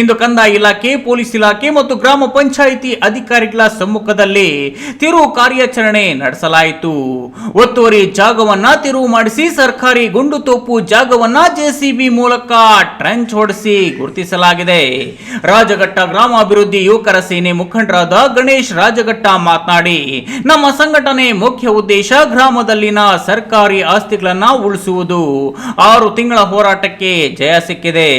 ಇಂದು ಕಂದಾಯ ಇಲಾಖೆ, ಪೊಲೀಸ್ ಇಲಾಖೆ ಮತ್ತು ಗ್ರಾಮ ಪಂಚಾಯಿತಿ ಅಧಿಕಾರಿಗಳ ಸಮ್ಮುಖದಲ್ಲಿ ತಿರುವು ಕಾರ್ಯಾಚರಣೆ ನಡೆಸಲಾಯಿತು. ಒತ್ತುವರಿ ಜಾಗವನ್ನ ತಿರುವು ಮಾಡಿಸಿ ಸರ್ಕಾರಿ ಗುಂಡುತೋಪು ಜಾಗವನ್ನ ಜೆಸಿಬಿ ಮೂಲಕ ಟ್ರೆಂಚ್ ಹೊಡೆಸಿ ಗುರುತಿಸಲಾಗಿದೆ. ರಾಜಘಟ್ಟ ಗ್ರಾಮಾಭಿವೃದ್ಧಿ ಯುವಕರ ಸೇನೆ ಮುಖಂಡರಾದ ಗಣೇಶ್ ರಾಜಘಟ್ಟ ಮಾತನಾಡಿ, ನಮ್ಮ ಸಂಘಟನೆ ಮುಖ್ಯ ಉದ್ದೇಶ ಗ್ರಾಮದಲ್ಲಿನ ಸರ್ಕಾರಿ ಆಸ್ತಿಗಳನ್ನ ಉಳಿಸುವುದು. 6 ತಿಂಗಳ ಹೋರಾಟಕ್ಕೆ ಜಯ ಸಿಕ್ಕಿದೆ.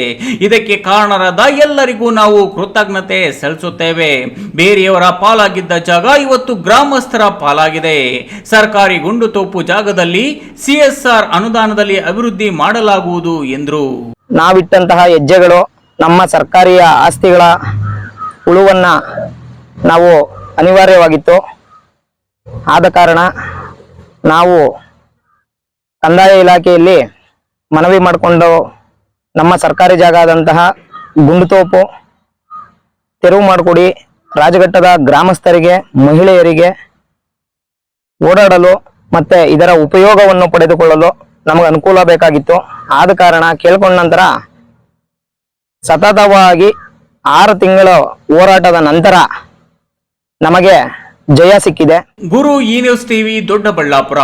ಇದಕ್ಕೆ ಕಾರಣರಾದ ಎಲ್ಲರಿಗೂ ನಾವು ಕೃತಜ್ಞತೆ ಸಲ್ಲಿಸುತ್ತೇವೆ. ಬೇರೆಯವರ ಪಾಲಾಗಿದ್ದ ಜಾಗ ಇವತ್ತು ಗ್ರಾಮಸ್ಥರ ಪಾಲಾಗಿದೆ. ಸರ್ಕಾರಿ ಗುಂಡುತೋಪು ಜಾಗದಲ್ಲಿ ಸಿಎಸ್ಆರ್ ಅನುದಾನದಲ್ಲಿ ಅಭಿವೃದ್ಧಿ ಮಾಡಲಾಗುವುದು ಎಂದರು. ನಾವಿಟ್ಟಂತಹ ಹೆಜ್ಜೆಗಳು ನಮ್ಮ ಸರ್ಕಾರಿ ಆಸ್ತಿಗಳ ಉಳುವನ್ನ ನಾವು ಅನಿವಾರ್ಯವಾಗಿತ್ತು. ಆದ ಕಾರಣ ನಾವು ಕಂದಾಯ ಇಲಾಖೆಯಲ್ಲಿ ಮನವಿ ಮಾಡಿಕೊಂಡು ನಮ್ಮ ಸರ್ಕಾರಿ ಜಾಗ ಆದಂತಹ ಗುಂಡುತೋಪು ತೆರವು ಮಾಡಿಕೊಡಿ, ರಾಜಘಟ್ಟದ ಗ್ರಾಮಸ್ಥರಿಗೆ, ಮಹಿಳೆಯರಿಗೆ ಓಡಾಡಲು ಮತ್ತೆ ಇದರ ಉಪಯೋಗವನ್ನು ಪಡೆದುಕೊಳ್ಳಲು ನಮಗೆ ಅನುಕೂಲ ಬೇಕಾಗಿತ್ತು. ಆದ ಕಾರಣ ಕೇಳ್ಕೊಂಡ ನಂತರ ಸತತವಾಗಿ 6 ತಿಂಗಳ ಹೋರಾಟದ ನಂತರ ನಮಗೆ ಜಯ ಸಿಕ್ಕಿದೆ. ಗುರು ಈ ನ್ಯೂಸ್ ಟಿವಿ, ದೊಡ್ಡಬಳ್ಳಾಪುರ.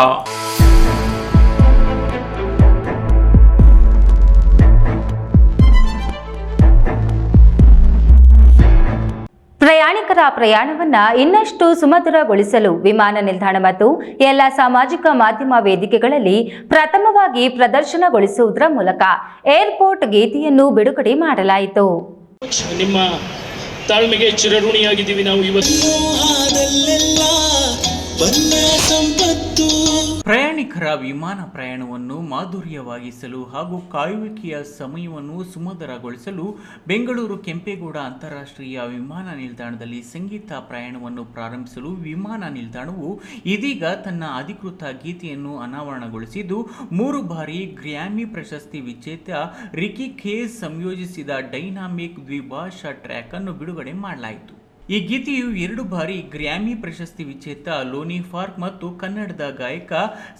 ಪ್ರಯಾಣಿಕರ ಪ್ರಯಾಣವನ್ನ ಇನ್ನಷ್ಟು ಸುಮಧುರಗೊಳಿಸಲು ವಿಮಾನ ನಿಲ್ದಾಣ ಮತ್ತು ಎಲ್ಲ ಸಾಮಾಜಿಕ ಮಾಧ್ಯಮ ವೇದಿಕೆಗಳಲ್ಲಿ ಪ್ರಥಮವಾಗಿ ಪ್ರದರ್ಶನಗೊಳಿಸುವುದರ ಮೂಲಕ ಏರ್ಪೋರ್ಟ್ ಗೀತೆಯನ್ನು ಬಿಡುಗಡೆ ಮಾಡಲಾಯಿತು. ನಿಮ್ಮ ತಾಳ್ಮೆಗೆ ಚಿರಋಣಿಯಾಗಿದ್ದೀವಿ ನಾವು. ಇವತ್ತು ಪ್ರಯಾಣಿಕರ ವಿಮಾನ ಪ್ರಯಾಣವನ್ನು ಮಾಧುರ್ಯವಾಗಿಸಲು ಹಾಗೂ ಕಾಯುವಿಕೆಯ ಸಮಯವನ್ನು ಸುಮಧುರಗೊಳಿಸಲು ಬೆಂಗಳೂರು ಕೆಂಪೇಗೌಡ ಅಂತಾರಾಷ್ಟ್ರೀಯ ವಿಮಾನ ನಿಲ್ದಾಣದಲ್ಲಿ ಸಂಗೀತ ಪ್ರಯಾಣವನ್ನು ಪ್ರಾರಂಭಿಸಲು ವಿಮಾನ ನಿಲ್ದಾಣವು ಇದೀಗ ತನ್ನ ಅಧಿಕೃತ ಗೀತೆಯನ್ನು ಅನಾವರಣಗೊಳಿಸಿದ್ದು, 3 ಬಾರಿ ಗ್ರ್ಯಾಮಿ ಪ್ರಶಸ್ತಿ ವಿಜೇತ ರಿಕಿ ಖೇಸ್ ಸಂಯೋಜಿಸಿದ ಡೈನಾಮಿಕ್ ದ್ವಿಭಾಷಾ ಟ್ರ್ಯಾಕ್ ಅನ್ನು ಬಿಡುಗಡೆ ಮಾಡಲಾಯಿತು. ಈ ಗೀತೆಯು 2 ಬಾರಿ ಗ್ರ್ಯಾಮಿ ಪ್ರಶಸ್ತಿ ವಿಜೇತ ಲೋನಿ ಫಾರ್ಕ್ ಮತ್ತು ಕನ್ನಡದ ಗಾಯಕ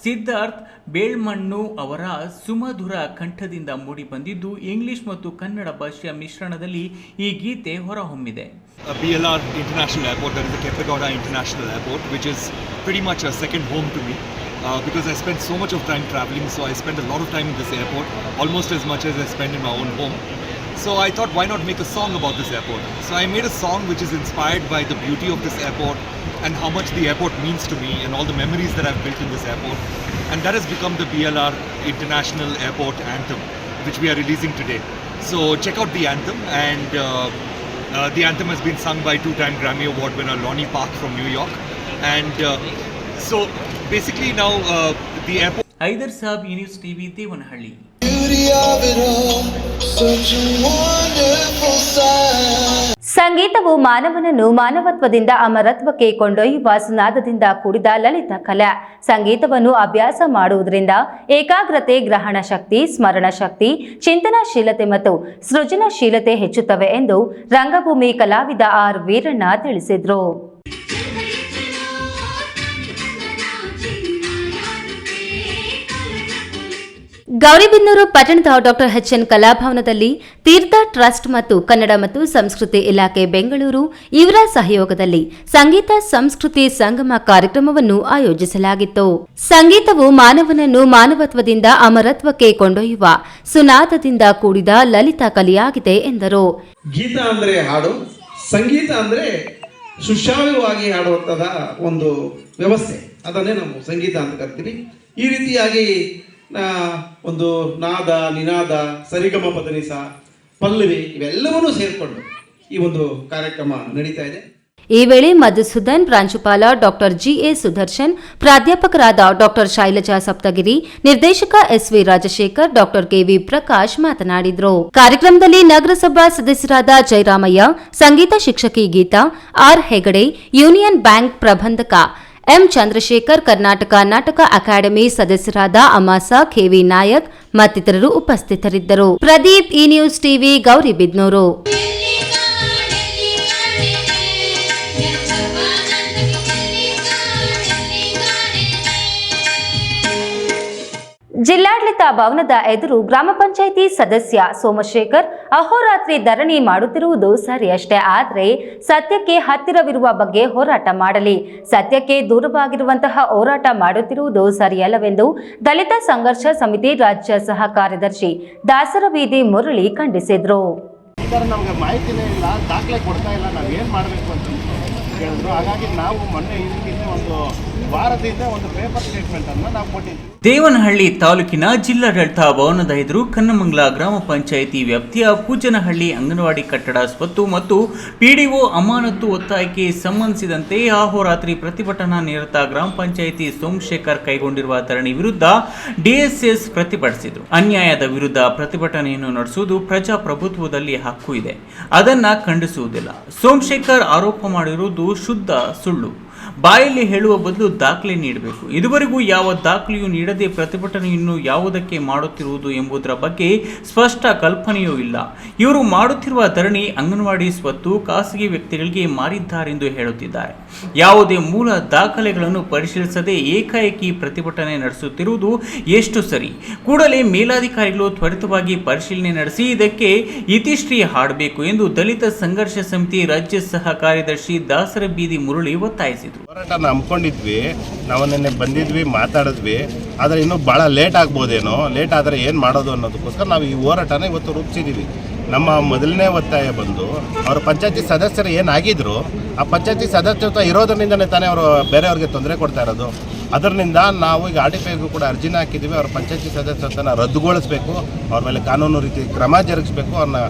ಸಿದ್ಧಾರ್ಥ್ ಬೇಳ್ಮಣ್ಣು ಅವರ ಸುಮಧುರ ಕಂಠದಿಂದ ಮೂಡಿಬಂದಿದ್ದು, ಇಂಗ್ಲಿಷ್ ಮತ್ತು ಕನ್ನಡ ಭಾಷೆಯ ಮಿಶ್ರಣದಲ್ಲಿ ಈ ಗೀತೆ ಹೊರಹೊಮ್ಮಿದೆ. BLR International Airport, that is the Kempegowda International Airport, which is pretty much a second home to me. Because I spend so much of time traveling, so I spend a lot of time in this airport, almost as much as I spend in my own home. So I thought, why not make a song about this airport? So I made a song which is inspired by the beauty of this airport and how much the airport means to me and all the memories that I've built in this airport. And that has become the BLR International Airport Anthem, which we are releasing today. So check out the anthem, and the anthem has been sung by 2-time Grammy Award winner Lonnie Park from New York. And so basically now the airport... Hyder Sab, ಈ news TV, Devanahalli. ಸಂಗೀತವು ಮಾನವನನ್ನು ಮಾನವತ್ವದಿಂದ ಅಮರತ್ವಕ್ಕೆ ಕೊಂಡೊಯ್ಯುವ ಸುನಾದದಿಂದ ಕೂಡಿದ ಲಲಿತ ಕಲೆ. ಸಂಗೀತವನ್ನು ಅಭ್ಯಾಸ ಮಾಡುವುದರಿಂದ ಏಕಾಗ್ರತೆ, ಗ್ರಹಣ ಶಕ್ತಿ, ಸ್ಮರಣ ಶಕ್ತಿ, ಚಿಂತನಾಶೀಲತೆ ಮತ್ತು ಸೃಜನಶೀಲತೆ ಹೆಚ್ಚುತ್ತವೆ ಎಂದು ರಂಗಭೂಮಿ ಕಲಾವಿದ ಆರ್ ವೀರಣ್ಣ ತಿಳಿಸಿದರು. ಗೌರಿಬಿದನೂರು ಪಟ್ಟಣದ ಡಾಕ್ಟರ್ ಎಚ್.ಎನ್. ಕಲಾಭವನದಲ್ಲಿ ತೀರ್ಥ ಟ್ರಸ್ಟ್ ಮತ್ತು ಕನ್ನಡ ಮತ್ತು ಸಂಸ್ಕೃತಿ ಇಲಾಖೆ ಬೆಂಗಳೂರು ಇವರ ಸಹಯೋಗದಲ್ಲಿ ಸಂಗೀತ ಸಂಸ್ಕೃತಿ ಸಂಗಮ ಕಾರ್ಯಕ್ರಮವನ್ನು ಆಯೋಜಿಸಲಾಗಿತ್ತು. ಸಂಗೀತವು ಮಾನವನನ್ನು ಮಾನವತ್ವದಿಂದ ಅಮರತ್ವಕ್ಕೆ ಕೊಂಡೊಯ್ಯುವ ಸುನಾದದಿಂದ ಕೂಡಿದ ಲಲಿತ ಕಲೆಯಾಗಿದೆ ಎಂದರು. ಗೀತ ಅಂದ್ರೆ ಹಾಡು, ಸಂಗೀತ ಅಂದ್ರೆ ಸುಶ್ರಾವ್ಯವಾಗಿ ಹಾಡುವಂಥದ ಒಂದು ವ್ಯವಸ್ಥೆ, ಅದನ್ನೇ ನಾವು ಸಂಗೀತ ಅಂತ ಕರಿತೀವಿ. ಈ ರೀತಿಯಾಗಿ ಒಂದು ನಾದ, ನಿನಾದ, ಸರಿಗಮ ಪದನಿಸ, ಪಲ್ಲವಿ ಇವೆಲ್ಲವನ್ನೂ ಸೇರಿಕೊಂಡು ಈ ಒಂದು ಕಾರ್ಯಕ್ರಮ ನಡೀತಾ ಇದೆ. ಈ ವೇಳೆ ಮಧುಸೂದನ್, ಪ್ರಾಂಶುಪಾಲ ಡಾಕ್ಟರ್ ಜಿ.ಎ. ಸುದರ್ಶನ್, ಪ್ರಾಧ್ಯಾಪಕರಾದ ಡಾಕ್ಟರ್ ಶೈಲಜಾ ಸಪ್ತಗಿರಿ, ನಿರ್ದೇಶಕ S V. Rajashekar, doctor K V. Prakash ಮಾತನಾಡಿದರು. ಕಾರ್ಯಕ್ರಮದಲ್ಲಿ ನಗರಸಭಾ ಸದಸ್ಯರಾದ ಜಯರಾಮಯ್ಯ, ಸಂಗೀತ ಶಿಕ್ಷಕಿ Geetha, R. Hegde, union bank ಪ್ರಬಂಧಕ ಎಂ. ಚಂದ್ರಶೇಖರ್, ಕರ್ನಾಟಕ ನಾಟಕ ಅಕಾಡೆಮಿ ಸದಸ್ಯರಾದ ಅಮಾಸ, ಕೆ.ವಿ. ನಾಯಕ್ ಮತ್ತಿತರರು ಉಪಸ್ಥಿತರಿದ್ದರು. Pradeep, E news TV, Gauribidanur. ಜಿಲ್ಲಾಡಳಿತ ಭವನದ ಎದುರು ಗ್ರಾಮ ಪಂಚಾಯಿತಿ ಸದಸ್ಯ ಸೋಮಶೇಖರ್ ಅಹೋರಾತ್ರಿ ಧರಣಿ ಮಾಡುತ್ತಿರುವುದು ಸರಿಯಷ್ಟೇ, ಆದರೆ ಸತ್ಯಕ್ಕೆ ಹತ್ತಿರವಿರುವ ಬಗ್ಗೆ ಹೋರಾಟ ಮಾಡಲಿ. ಸತ್ಯಕ್ಕೆ ದೂರವಾಗಿರುವಂತಹ ಹೋರಾಟ ಮಾಡುತ್ತಿರುವುದು ಸರಿಯಲ್ಲವೆಂದು ದಲಿತ ಸಂಘರ್ಷ ಸಮಿತಿ ರಾಜ್ಯ ಸಹ ಕಾರ್ಯದರ್ಶಿ ದಾಸರಬೀದಿ ಮುರಳಿ ಖಂಡಿಸಿದರು. ನಮಗೆ ಮಾಹಿತಿನೇ ಇಲ್ಲ, ದಾಖಲೆ ಕೊಡ್ತಾ ಇಲ್ಲ, ನಾವು ಏನು ಮಾಡಬೇಕು ಅಂತ ಹೇಳಿದ್ರು. ಹಾಗಾಗಿ ನಾವು ಮೊನ್ನೆ ಇದಕ್ಕಿಂತ ಒಂದು ವಾರದಿಂದ ಒಂದು ಪೇಪರ್ ಸ್ಟೇಟ್ಮೆಂಟ್ ಅನ್ನು ನಾವು ಕೊಟ್ಟಿದ್ವಿ. ದೇವನಹಳ್ಳಿ ತಾಲೂಕಿನ ಜಿಲ್ಲಾಡಳಿತ ಭವನದ ಎದುರು ಕನ್ನಮಂಗಲ ಗ್ರಾಮ ಪಂಚಾಯಿತಿ ವ್ಯಾಪ್ತಿಯ ಪೂಜನಹಳ್ಳಿ ಅಂಗನವಾಡಿ ಕಟ್ಟಡ ಸ್ವತ್ತು ಮತ್ತು ಪಿಡಿಒ ಅಮಾನತು ಒತ್ತಾಯಕ್ಕೆ ಸಂಬಂಧಿಸಿದಂತೆ ಅಹೋರಾತ್ರಿ ಪ್ರತಿಭಟನಾ ನಿರತ ಗ್ರಾಮ ಪಂಚಾಯಿತಿ ಸೋಮಶೇಖರ್ ಕೈಗೊಂಡಿರುವ ಧರಣಿ ವಿರುದ್ಧ ಡಿಎಸ್ಎಸ್ ಪ್ರತಿಭಟಿಸಿದರು. ಅನ್ಯಾಯದ ವಿರುದ್ಧ ಪ್ರತಿಭಟನೆಯನ್ನು ನಡೆಸುವುದು ಪ್ರಜಾಪ್ರಭುತ್ವದಲ್ಲಿ ಹಕ್ಕು ಇದೆ, ಅದನ್ನ ಖಂಡಿಸುವುದಿಲ್ಲ. ಸೋಮಶೇಖರ್ ಆರೋಪ ಮಾಡಿರುವುದು ಶುದ್ಧ ಸುಳ್ಳು. ಬಾಯಲ್ಲಿ ಹೇಳುವ ಬದಲು ದಾಖಲೆ ನೀಡಬೇಕು. ಇದುವರೆಗೂ ಯಾವ ದಾಖಲೆಯೂ ನೀಡದೆ ಪ್ರತಿಭಟನೆಯನ್ನು ಯಾವುದಕ್ಕೆ ಮಾಡುತ್ತಿರುವುದು ಎಂಬುದರ ಬಗ್ಗೆ ಸ್ಪಷ್ಟ ಕಲ್ಪನೆಯೂ ಇಲ್ಲ. ಇವರು ಮಾಡುತ್ತಿರುವ ಧರಣಿ ಅಂಗನವಾಡಿ ಸ್ವತ್ತು ಖಾಸಗಿ ವ್ಯಕ್ತಿಗಳಿಗೆ ಮಾರಿದ್ದಾರೆಂದು ಹೇಳುತ್ತಿದ್ದಾರೆ. ಯಾವುದೇ ಮೂಲ ದಾಖಲೆಗಳನ್ನು ಪರಿಶೀಲಿಸದೆ ಏಕಾಏಕಿ ಪ್ರತಿಭಟನೆ ನಡೆಸುತ್ತಿರುವುದು ಎಷ್ಟು ಸರಿ? ಕೂಡಲೇ ಮೇಲಾಧಿಕಾರಿಗಳು ತ್ವರಿತವಾಗಿ ಪರಿಶೀಲನೆ ನಡೆಸಿ ಇದಕ್ಕೆ ಇತಿಶ್ರೀ ಹಾಡಬೇಕು ಎಂದು ದಲಿತ ಸಂಘರ್ಷ ಸಮಿತಿ ರಾಜ್ಯ ಸಹ ಕಾರ್ಯದರ್ಶಿ ದಾಸರಬೀದಿ ಮುರಳಿ ಒತ್ತಾಯಿಸಿದರು. ಹೋರಾಟನ ಹಮ್ಮಿಕೊಂಡಿದ್ವಿ, ನಾವು ನಿನ್ನೆ ಬಂದಿದ್ವಿ, ಮಾತಾಡಿದ್ವಿ, ಆದರೆ ಇನ್ನೂ ಭಾಳ ಲೇಟ್ ಆಗ್ಬೋದೇನೋ. ಲೇಟ್ ಆದರೆ ಏನು ಮಾಡೋದು ಅನ್ನೋದಕ್ಕೋಸ್ಕರ ನಾವು ಈ ಹೋರಾಟನ ಇವತ್ತು ರೂಪಿಸಿದ್ದೀವಿ. ನಮ್ಮ ಮೊದಲನೇ ಒತ್ತಾಯ ಬಂದು ಅವರ ಪಂಚಾಯತಿ ಸದಸ್ಯರು ಏನಾಗಿದ್ರು, ಆ ಪಂಚಾಯತಿ ಸದಸ್ಯತ್ವ ಇರೋದ್ರಿಂದನೇ ತಾನೇ ಅವರು ಬೇರೆಯವ್ರಿಗೆ ತೊಂದರೆ ಕೊಡ್ತಾ ಇರೋದು. ಅದರಿಂದ ನಾವು ಈಗ RTPಗೂ ಕೂಡ ಅರ್ಜಿನ ಹಾಕಿದ್ದೀವಿ. ಅವ್ರ ಪಂಚಾಯತಿ ಸದಸ್ಯತ್ವನ ರದ್ದುಗೊಳಿಸಬೇಕು, ಅವ್ರ ಮೇಲೆ ಕಾನೂನು ರೀತಿ ಕ್ರಮ ಜರುಗಿಸಬೇಕು,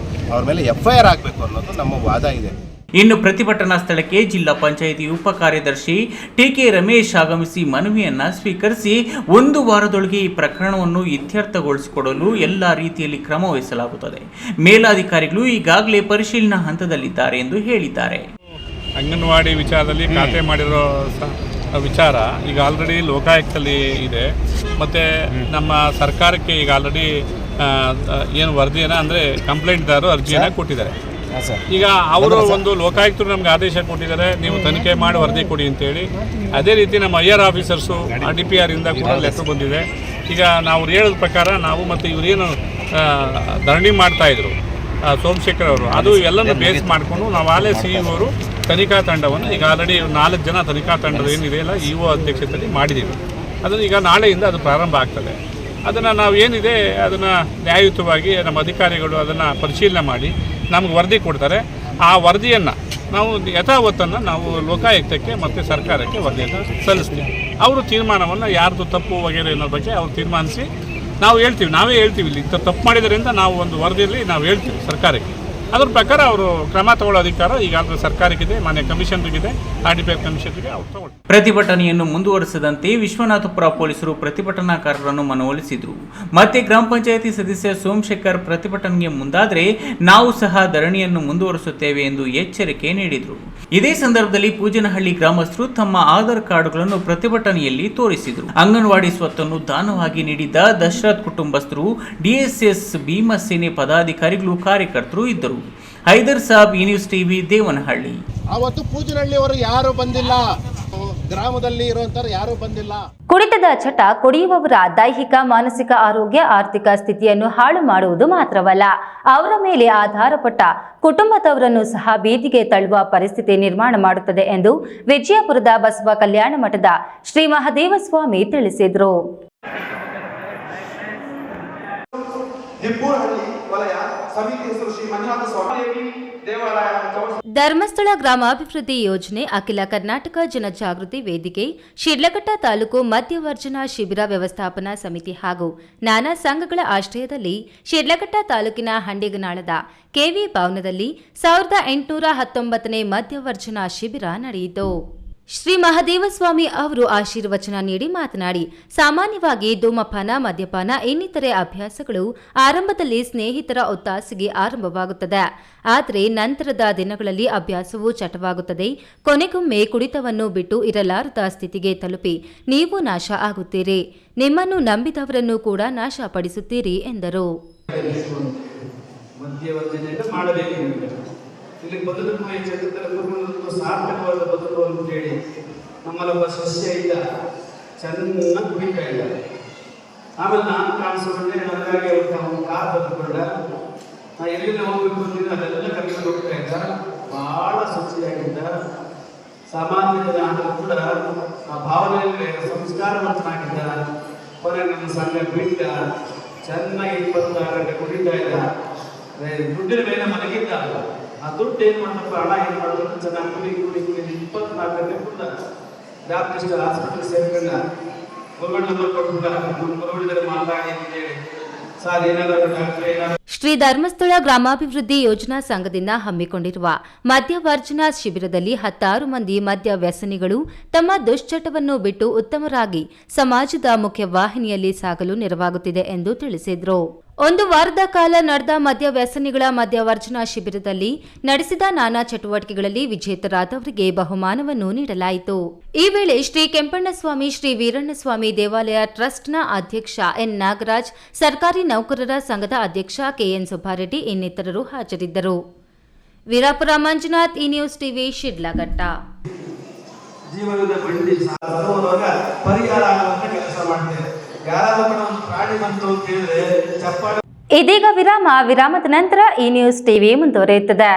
ಅವ್ರ ಮೇಲೆ FIR ಆಗಬೇಕು ಅನ್ನೋದು ನಮ್ಮ ವಾದ ಇದೆ. ಇನ್ನು ಪ್ರತಿಭಟನಾ ಸ್ಥಳಕ್ಕೆ ಜಿಲ್ಲಾ ಪಂಚಾಯಿತಿ ಉಪ ಕಾರ್ಯದರ್ಶಿ ಟಿ.ಕೆ. ರಮೇಶ್ ಆಗಮಿಸಿ ಮನವಿಯನ್ನ ಸ್ವೀಕರಿಸಿ 1 ವಾರದೊಳಗೆ ಈ ಪ್ರಕರಣವನ್ನು ಇತ್ಯರ್ಥಗೊಳಿಸಿಕೊಡಲು ಎಲ್ಲ ರೀತಿಯಲ್ಲಿ ಕ್ರಮ ವಹಿಸಲಾಗುತ್ತದೆ. ಮೇಲಾಧಿಕಾರಿಗಳು ಈಗಾಗಲೇ ಪರಿಶೀಲನಾ ಹಂತದಲ್ಲಿದ್ದಾರೆ ಎಂದು ಹೇಳಿದ್ದಾರೆ. ಅಂಗನವಾಡಿ ವಿಚಾರದಲ್ಲಿ ಖಾತೆ ಮಾಡಿರೋ ವಿಚಾರ ಈಗ ಆಲ್ರೆಡಿ ಲೋಕಾಯುಕ್ತಲ್ಲಿ ಇದೆ, ಮತ್ತು ನಮ್ಮ ಸರ್ಕಾರಕ್ಕೆ ಈಗ ಆಲ್ರೆಡಿ ಏನು ವರದಿಯನ್ನು ಅಂದರೆ ಕಂಪ್ಲೇಂಟ್ದಾರರು ಅರ್ಜಿಯನ್ನು ಕೊಟ್ಟಿದ್ದಾರೆ. ಈಗ ಅವರು ಒಂದು ಲೋಕಾಯುಕ್ತರು ನಮ್ಗೆ ಆದೇಶ ಕೊಟ್ಟಿದ್ದಾರೆ, ನೀವು ತನಿಖೆ ಮಾಡಿ ವರದಿ ಕೊಡಿ ಅಂತೇಳಿ. ಅದೇ ರೀತಿ ನಮ್ಮ IR ಆಫೀಸರ್ಸು RTPR ಇಂದ ಕೂಡ ಲೆಟರ್ ಬಂದಿದೆ. ಈಗ ನಾವು ಹೇಳಿದ ಪ್ರಕಾರ ನಾವು ಮತ್ತು ಇವರೇನು ಧರಣಿ ಮಾಡ್ತಾಯಿದ್ರು ಸೋಮಶೇಖರ್ ಅವರು, ಅದು ಎಲ್ಲನೂ ಬೇಸ್ ಮಾಡಿಕೊಂಡು ನಾವು ಆಲೇ CEO ಅವರು ತನಿಖಾ ತಂಡವನ್ನು ಈಗ ಆಲ್ರೆಡಿ 4 ಜನ ತನಿಖಾ ತಂಡದ ಏನಿದೆಯಲ್ಲ EO ಅಧ್ಯಕ್ಷತೆಯಲ್ಲಿ ಮಾಡಿದ್ದೀವಿ. ಅದನ್ನು ಈಗ ನಾಳೆಯಿಂದ ಅದು ಪ್ರಾರಂಭ ಆಗ್ತದೆ. ಅದನ್ನು ನಾವು ಏನಿದೆ ಅದನ್ನು ನ್ಯಾಯಯುತವಾಗಿ ನಮ್ಮ ಅಧಿಕಾರಿಗಳು ಅದನ್ನು ಪರಿಶೀಲನೆ ಮಾಡಿ ನಮ್ಗೆ ವರದಿ ಕೊಡ್ತಾರೆ. ಆ ವರದಿಯನ್ನು ನಾವು ಯಥಾವತ್ತನ್ನು ನಾವು ಲೋಕಾಯುಕ್ತಕ್ಕೆ ಮತ್ತು ಸರ್ಕಾರಕ್ಕೆ ವರದಿಯನ್ನು ಸಲ್ಲಿಸ್ತೀವಿ. ಅವರು ತೀರ್ಮಾನವನ್ನು ಯಾರ್ದು ತಪ್ಪು ವಗೇರೆ ಅನ್ನೋ ಬಗ್ಗೆ ಅವ್ರು ತೀರ್ಮಾನಿಸಿ ನಾವು ಹೇಳ್ತೀವಿ, ನಾವೇ ಹೇಳ್ತೀವಿ ಇಲ್ಲಿ ತಪ್ಪು ಮಾಡಿದ್ರಿಂದ ನಾವು ಒಂದು ವರದಿಯಲ್ಲಿ ನಾವು ಹೇಳ್ತೀವಿ ಸರ್ಕಾರಕ್ಕೆ. ಅದ್ರ ಪ್ರಕಾರ ಅವರು ಕ್ರಮ ತಗೊಳ್ಳೋ ಅಧಿಕಾರ ಈಗಾಗಲೇ ಸರ್ಕಾರಕ್ಕಿದೆ, ಮಾನ್ಯ ಕಮಿಷನರ್ಗಿದೆ, RTPR ಕಮಿಷನರ್ಗೆ ಅವ್ರು ತಗೊಳ್ಳಿ. ಪ್ರತಿಭಟನೆಯನ್ನು ಮುಂದುವರಿಸದಂತೆ ವಿಶ್ವನಾಥಪುರ ಪೊಲೀಸರು ಪ್ರತಿಭಟನಾಕಾರರನ್ನು ಮನವೊಲಿಸಿದರು. ಮತ್ತೆ ಗ್ರಾಮ ಪಂಚಾಯಿತಿ ಸದಸ್ಯ ಸೋಮಶೇಖರ್ ಪ್ರತಿಭಟನೆಗೆ ಮುಂದಾದರೆ ನಾವು ಸಹ ಧರಣಿಯನ್ನು ಮುಂದುವರಿಸುತ್ತೇವೆ ಎಂದು ಎಚ್ಚರಿಕೆ ನೀಡಿದರು. ಇದೇ ಸಂದರ್ಭದಲ್ಲಿ ಪೂಜನಹಳ್ಳಿ ಗ್ರಾಮಸ್ಥರು ತಮ್ಮ ಆಧಾರ್ ಕಾರ್ಡ್ಗಳನ್ನು ಪ್ರತಿಭಟನೆಯಲ್ಲಿ ತೋರಿಸಿದರು. ಅಂಗನವಾಡಿ ಸ್ವತ್ತನ್ನು ದಾನವಾಗಿ ನೀಡಿದ್ದ ದಶರಥ್ ಕುಟುಂಬಸ್ಥರು, DSS ಭೀಮಸೇನೆ ಪದಾಧಿಕಾರಿಗಳು, ಕಾರ್ಯಕರ್ತರು ಇದ್ದರು. ಹೈದರ್ ಸಾಬ್, ಇ ನ್ಯೂಸ್ ಟಿವಿ, ದೇವನಹಳ್ಳಿ. ಅವತ್ತು ಪೂಜನಹಳ್ಳಿ ಅವರು ಯಾರು ಬಂದಿಲ್ಲ, ಗ್ರಾಮದಲ್ಲಿ ಇರುವಂತವ್ರು ಯಾರು ಬಂದಿಲ್ಲ. ಕುಡಿತದ ಚಟ ಕುಡಿಯುವವರ ದೈಹಿಕ ಮಾನಸಿಕ ಆರೋಗ್ಯ ಆರ್ಥಿಕ ಸ್ಥಿತಿಯನ್ನು ಹಾಳು ಮಾಡುವುದು ಮಾತ್ರವಲ್ಲ, ಅವರ ಮೇಲೆ ಆಧಾರಪಟ್ಟ ಕುಟುಂಬದವರನ್ನು ಸಹ ಬೀದಿಗೆ ತಳ್ಳುವ ಪರಿಸ್ಥಿತಿ ನಿರ್ಮಾಣ ಮಾಡುತ್ತದೆ ಎಂದು ವಿಜಯಪುರದ ಬಸವ ಕಲ್ಯಾಣ ಮಠದ ಶ್ರೀ ಮಹದೇವ ಸ್ವಾಮಿ ತಿಳಿಸಿದರು. ಧರ್ಮಸ್ಥಳ ಗ್ರಾಮಾಭಿವೃದ್ಧಿ ಯೋಜನೆ, ಅಖಿಲ ಕರ್ನಾಟಕ ಜನಜಾಗೃತಿ ವೇದಿಕೆ, ಶಿಡ್ಲಘಟ್ಟ ತಾಲೂಕು ಮದ್ಯವರ್ಜನಾ ಶಿಬಿರ ವ್ಯವಸ್ಥಾಪನಾ ಸಮಿತಿ ಹಾಗೂ ನಾನಾ ಸಂಘಗಳ ಆಶ್ರಯದಲ್ಲಿ ಶಿಡ್ಲಘಟ್ಟ ತಾಲೂಕಿನ ಹಂಡಿಗನಾಳದ ಕೆವಿ ಭವನದಲ್ಲಿ 1819ನೇ ಮದ್ಯವರ್ಜನಾ ಶಿಬಿರ ನಡೆಯಿತು. ಶ್ರೀ ಮಹದೇವ ಸ್ವಾಮಿ ಅವರು ಆಶೀರ್ವಚನ ನೀಡಿ ಮಾತನಾಡಿ, ಸಾಮಾನ್ಯವಾಗಿ ಧೂಮಪಾನ, ಮದ್ಯಪಾನ ಇನ್ನಿತರೆ ಅಭ್ಯಾಸಗಳು ಆರಂಭದಲ್ಲಿ ಸ್ನೇಹಿತರ ಒತ್ತಾಸೆಗೆ ಆರಂಭವಾಗುತ್ತದೆ. ಆದರೆ ನಂತರದ ದಿನಗಳಲ್ಲಿ ಅಭ್ಯಾಸವು ಚಟವಾಗುತ್ತದೆ. ಕೊನೆಗೊಮ್ಮೆ ಕುಡಿತವನ್ನು ಬಿಟ್ಟು ಇರಲಾರದ ಸ್ಥಿತಿಗೆ ತಲುಪಿ ನೀವು ನಾಶ ಆಗುತ್ತೀರಿ. ನಿಮ್ಮನ್ನು ನಂಬಿದವರನ್ನು ಕೂಡ ನಾಶಪಡಿಸುತ್ತೀರಿ ಎಂದರು. ಇಲ್ಲಿ ಬದುಕು ಸಾರ್ಥಕವಾದ ಬದುಕು ಅಂತೇಳಿ ನಮ್ಮಲ್ಲೊಬ್ಬ ಸಸ್ಯ ಇದ್ದ, ಚೆನ್ನಾಗಿ ಕುಡಿತಾ ಇದ್ದ. ಆಮೇಲೆ ನಾನು ಕಾಣಿಸ್ಕೊಂಡೆ, ನನಗಾಗಿ ಅವನು ಕಾರ್ ಬದುಕೊಂಡ. ನಾ ಎಲ್ಲಿಂದ ಹೋಗ್ಬೇಕು ಅಂತಿದ್ದೆ ಅದೆಲ್ಲ ಕರ್ಕೊಂಡು ಹೋಗ್ತಾ ಇದ್ದ. ಬಹಳ ಶುಚಿಯಾಗಿದ್ದ. ಸಾಮಾನ್ಯ ಜನ ಆದರೂ ಕೂಡ ಆ ಭಾವನೆಯಲ್ಲಿ ಸಂಸ್ಕಾರವಂತನಾಗಿದ್ದ. ಕೊನೆ ನಮ್ಮ ಸಂಘ ಬಿಟ್ಟ, ಚೆನ್ನಾಗಿ 26 ಗಂಟೆ ಕುಡಿತಾ ಇದ್ದ. ದುಡ್ಡಿನ ಮೇಲೆ ಮಲಗಿದ್ದ. ಆ ದುಡ್ಡು ಏನು ಮಾಡಪ್ಪ, ಹಣ ಏನು ಮಾಡೋದು, ಚೆನ್ನಾಗಿ ಕುಡಿ 24 ಗಂಟೆ ಕುಡ್ದ. ರಾತ್ರಿ ಹಾಸ್ಪಿಟಲ್ ಸೇರ್ಕೊಂಡ. ಮೊಬೈಲ್ ನಂಬರ್ ಕೊಟ್ಬಿಟ್ಟ, ನೋಡಿದರೆ ಮಾತಾಡಿ ಅಂತೇಳಿ. ಸರ್ ಏನಾದರೂ ಡಾಕ್ಟರ್ ಏನಾದ್ರು. ಶ್ರೀ ಧರ್ಮಸ್ಥಳ ಗ್ರಾಮಾಭಿವೃದ್ಧಿ ಯೋಜನಾ ಸಂಘದಿಂದ ಹಮ್ಮಿಕೊಂಡಿರುವ ಮದ್ಯವರ್ಜನಾ ಶಿಬಿರದಲ್ಲಿ 16 ಮಂದಿ ಮದ್ಯ ವ್ಯಸನಿಗಳು ತಮ್ಮ ದುಶ್ಚಟವನ್ನು ಬಿಟ್ಟು ಉತ್ತಮರಾಗಿ ಸಮಾಜದ ಮುಖ್ಯ ವಾಹಿನಿಯಲ್ಲಿ ಸಾಗಲು ನೆರವಾಗುತ್ತಿದೆ ಎಂದು ತಿಳಿಸಿದರು. ಒಂದು ವಾರದ ಕಾಲ ನಡೆದ ಮದ್ಯ ವ್ಯಸನಿಗಳ ಮದ್ಯವರ್ಜನಾ ಶಿಬಿರದಲ್ಲಿ ನಡೆಸಿದ ನಾನಾ ಚಟುವಟಿಕೆಗಳಲ್ಲಿ ವಿಜೇತರಾದವರಿಗೆ ಬಹುಮಾನವನ್ನು ನೀಡಲಾಯಿತು. ಈ ವೇಳೆ ಶ್ರೀ ಕೆಂಪಣ್ಣಸ್ವಾಮಿ ಶ್ರೀ ವೀರಣ್ಣಸ್ವಾಮಿ ದೇವಾಲಯ ಟ್ರಸ್ಟ್ನ ಅಧ್ಯಕ್ಷ ಎನ್ ನಾಗರಾಜ್, ಸರ್ಕಾರಿ ನೌಕರರ ಸಂಘದ ಅಧ್ಯಕ್ಷ ಕೆಎನ್ ಸುಬ್ಬಾರೆಡ್ಡಿ ಇನ್ನಿತರರು ಹಾಜರಿದ್ದರು. ವೀರಾಪುರ ಮಂಜುನಾಥ್, ಈ ನ್ಯೂಸ್ ಟಿವಿ, ಶಿಡ್ಲಘಟ್ಟ. ಜೀವನದ ಬಂಡಿ ಪರಿಹಾರ ಆಗುವಂತ ಕೆಲಸ ಮಾಡ್ತೇವೆ. ಯಾರಾದ್ರೂ ಕೂಡ ಒಂದು ಪ್ರಾಣಿ ಬಂತು ಅಂತ ಹೇಳಿದ್ರೆ ಚಪ್ಪಾಳೆ. ಇದೀಗ ವಿರಾಮದ ನಂತರ ಈ ನ್ಯೂಸ್ ಟಿವಿ ಮುಂದುವರಿಯುತ್ತದೆ.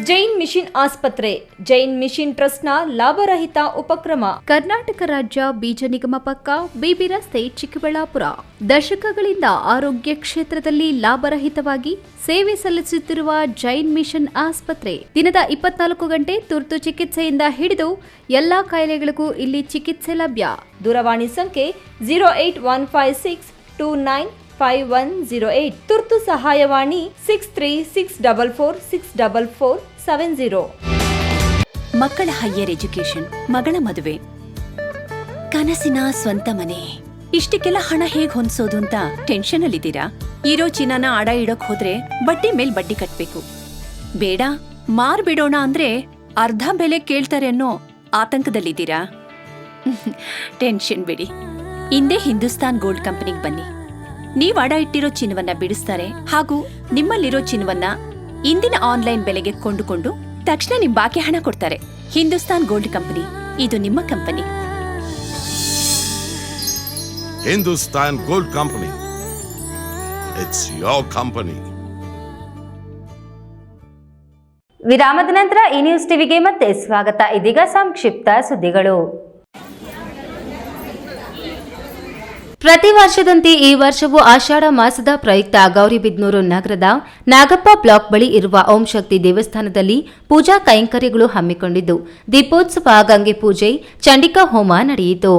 ಜೈನ್ ಮಿಷನ್ ಆಸ್ಪತ್ರೆ, ಜೈನ್ ಮಿಷನ್ ಟ್ರಸ್ಟ್ನ ಲಾಭರಹಿತ ಉಪಕ್ರಮ. ಕರ್ನಾಟಕ ರಾಜ್ಯ ಬೀಜ ನಿಗಮ ಪಕ್ಕ, ಬಿಬಿ ರಸ್ತೆ, ಚಿಕ್ಕಬಳ್ಳಾಪುರ. ದಶಕಗಳಿಂದ ಆರೋಗ್ಯ ಕ್ಷೇತ್ರದಲ್ಲಿ ಲಾಭರಹಿತವಾಗಿ ಸೇವೆ ಸಲ್ಲಿಸುತ್ತಿರುವ ಜೈನ್ ಮಿಷನ್ ಆಸ್ಪತ್ರೆ ದಿನದ 24 ಗಂಟೆ ತುರ್ತು ಚಿಕಿತ್ಸೆಯಿಂದ ಹಿಡಿದು ಎಲ್ಲಾ ಕಾಯಿಲೆಗಳಿಗೂ ಇಲ್ಲಿ ಚಿಕಿತ್ಸೆ ಲಭ್ಯ. ದೂರವಾಣಿ ಸಂಖ್ಯೆ 08156295108. ತುರ್ತು ಸಹಾಯವಾಣಿ 6364464470. ಮಕ್ಕಳ ಹೈಯರ್ ಎಜುಕೇಶನ್, ಮಗಳ ಮದುವೆ, ಕನಸಿನ ಸ್ವಂತ ಮನೆ, ಇಷ್ಟಕ್ಕೆಲ್ಲ ಹಣ ಹೇಗ್ ಹೊಂದಿಸೋದು ಅಂತ ಟೆನ್ಷನ್ ಅಲ್ಲಿದ್ದೀರಾ? ಇರೋ ಚಿನ್ನನ ಅಡ ಇಡೋಕ್ ಹೋದ್ರೆ ಬಡ್ಡಿ ಮೇಲ್ ಬಡ್ಡಿ ಕಟ್ಬೇಕು. ಬೇಡ, ಮಾರ್ಬಿಡೋಣ ಅಂದ್ರೆ ಅರ್ಧ ಬೆಲೆ ಕೇಳ್ತಾರೆ ಅನ್ನೋ ಆತಂಕದಲ್ಲಿದ್ದೀರಾ? ಟೆನ್ಷನ್ ಬಿಡಿ, ಇಂದೇ ಹಿಂದೂಸ್ತಾನ್ ಗೋಲ್ಡ್ ಕಂಪನಿಗೆ ಬನ್ನಿ. ನೀವ್ ಅಡ ಇಟ್ಟಿರೋ ಚಿನ್ನವನ್ನ ಬಿಡಿಸ್ತಾರೆ ಹಾಗೂ ನಿಮ್ಮಲ್ಲಿರೋ ಚಿನ್ನವನ್ನ ಇಂದಿನ ಆನ್ಲೈನ್ ಬೆಲೆಗೆ ಕೊಂಡುಕೊಂಡು ತಕ್ಷಣ ನಿಮ್ ಬಾಕಿ ಹಣ ಕೊಡ್ತಾರೆ. ಹಿಂದೂಸ್ತಾನ್ ಗೋಲ್ಡ್ ಕಂಪನಿ, ಇದು ನಿಮ್ಮ company. Hindustan gold company, it's your company. ವಿರಾಮದ ನಂತರ ಈ ನ್ಯೂಸ್ ಟಿವಿಗೆ ಮತ್ತೆ ಸ್ವಾಗತ. ಇದೀಗ ಸಂಕ್ಷಿಪ್ತ ಸುದ್ದಿಗಳು. ಪ್ರತಿ ವರ್ಷದಂತೆ ಈ ವರ್ಷವೂ ಆಷಾಢ ಮಾಸದ ಪ್ರಯುಕ್ತ ಗೌರಿಬಿದನೂರು ನಗರದ ನಾಗಪ್ಪ ಬ್ಲಾಕ್ ಬಳಿ ಇರುವ ಓಂ ಶಕ್ತಿ ದೇವಸ್ಥಾನದಲ್ಲಿ ಪೂಜಾ ಕೈಂಕರ್ಯಗಳು ಹಮ್ಮಿಕೊಂಡಿದ್ದು, ದೀಪೋತ್ಸವ, ಗಂಗೆ ಪೂಜೆ, ಚಂಡಿಕಾ ಹೋಮ ನಡೆಯಿತು.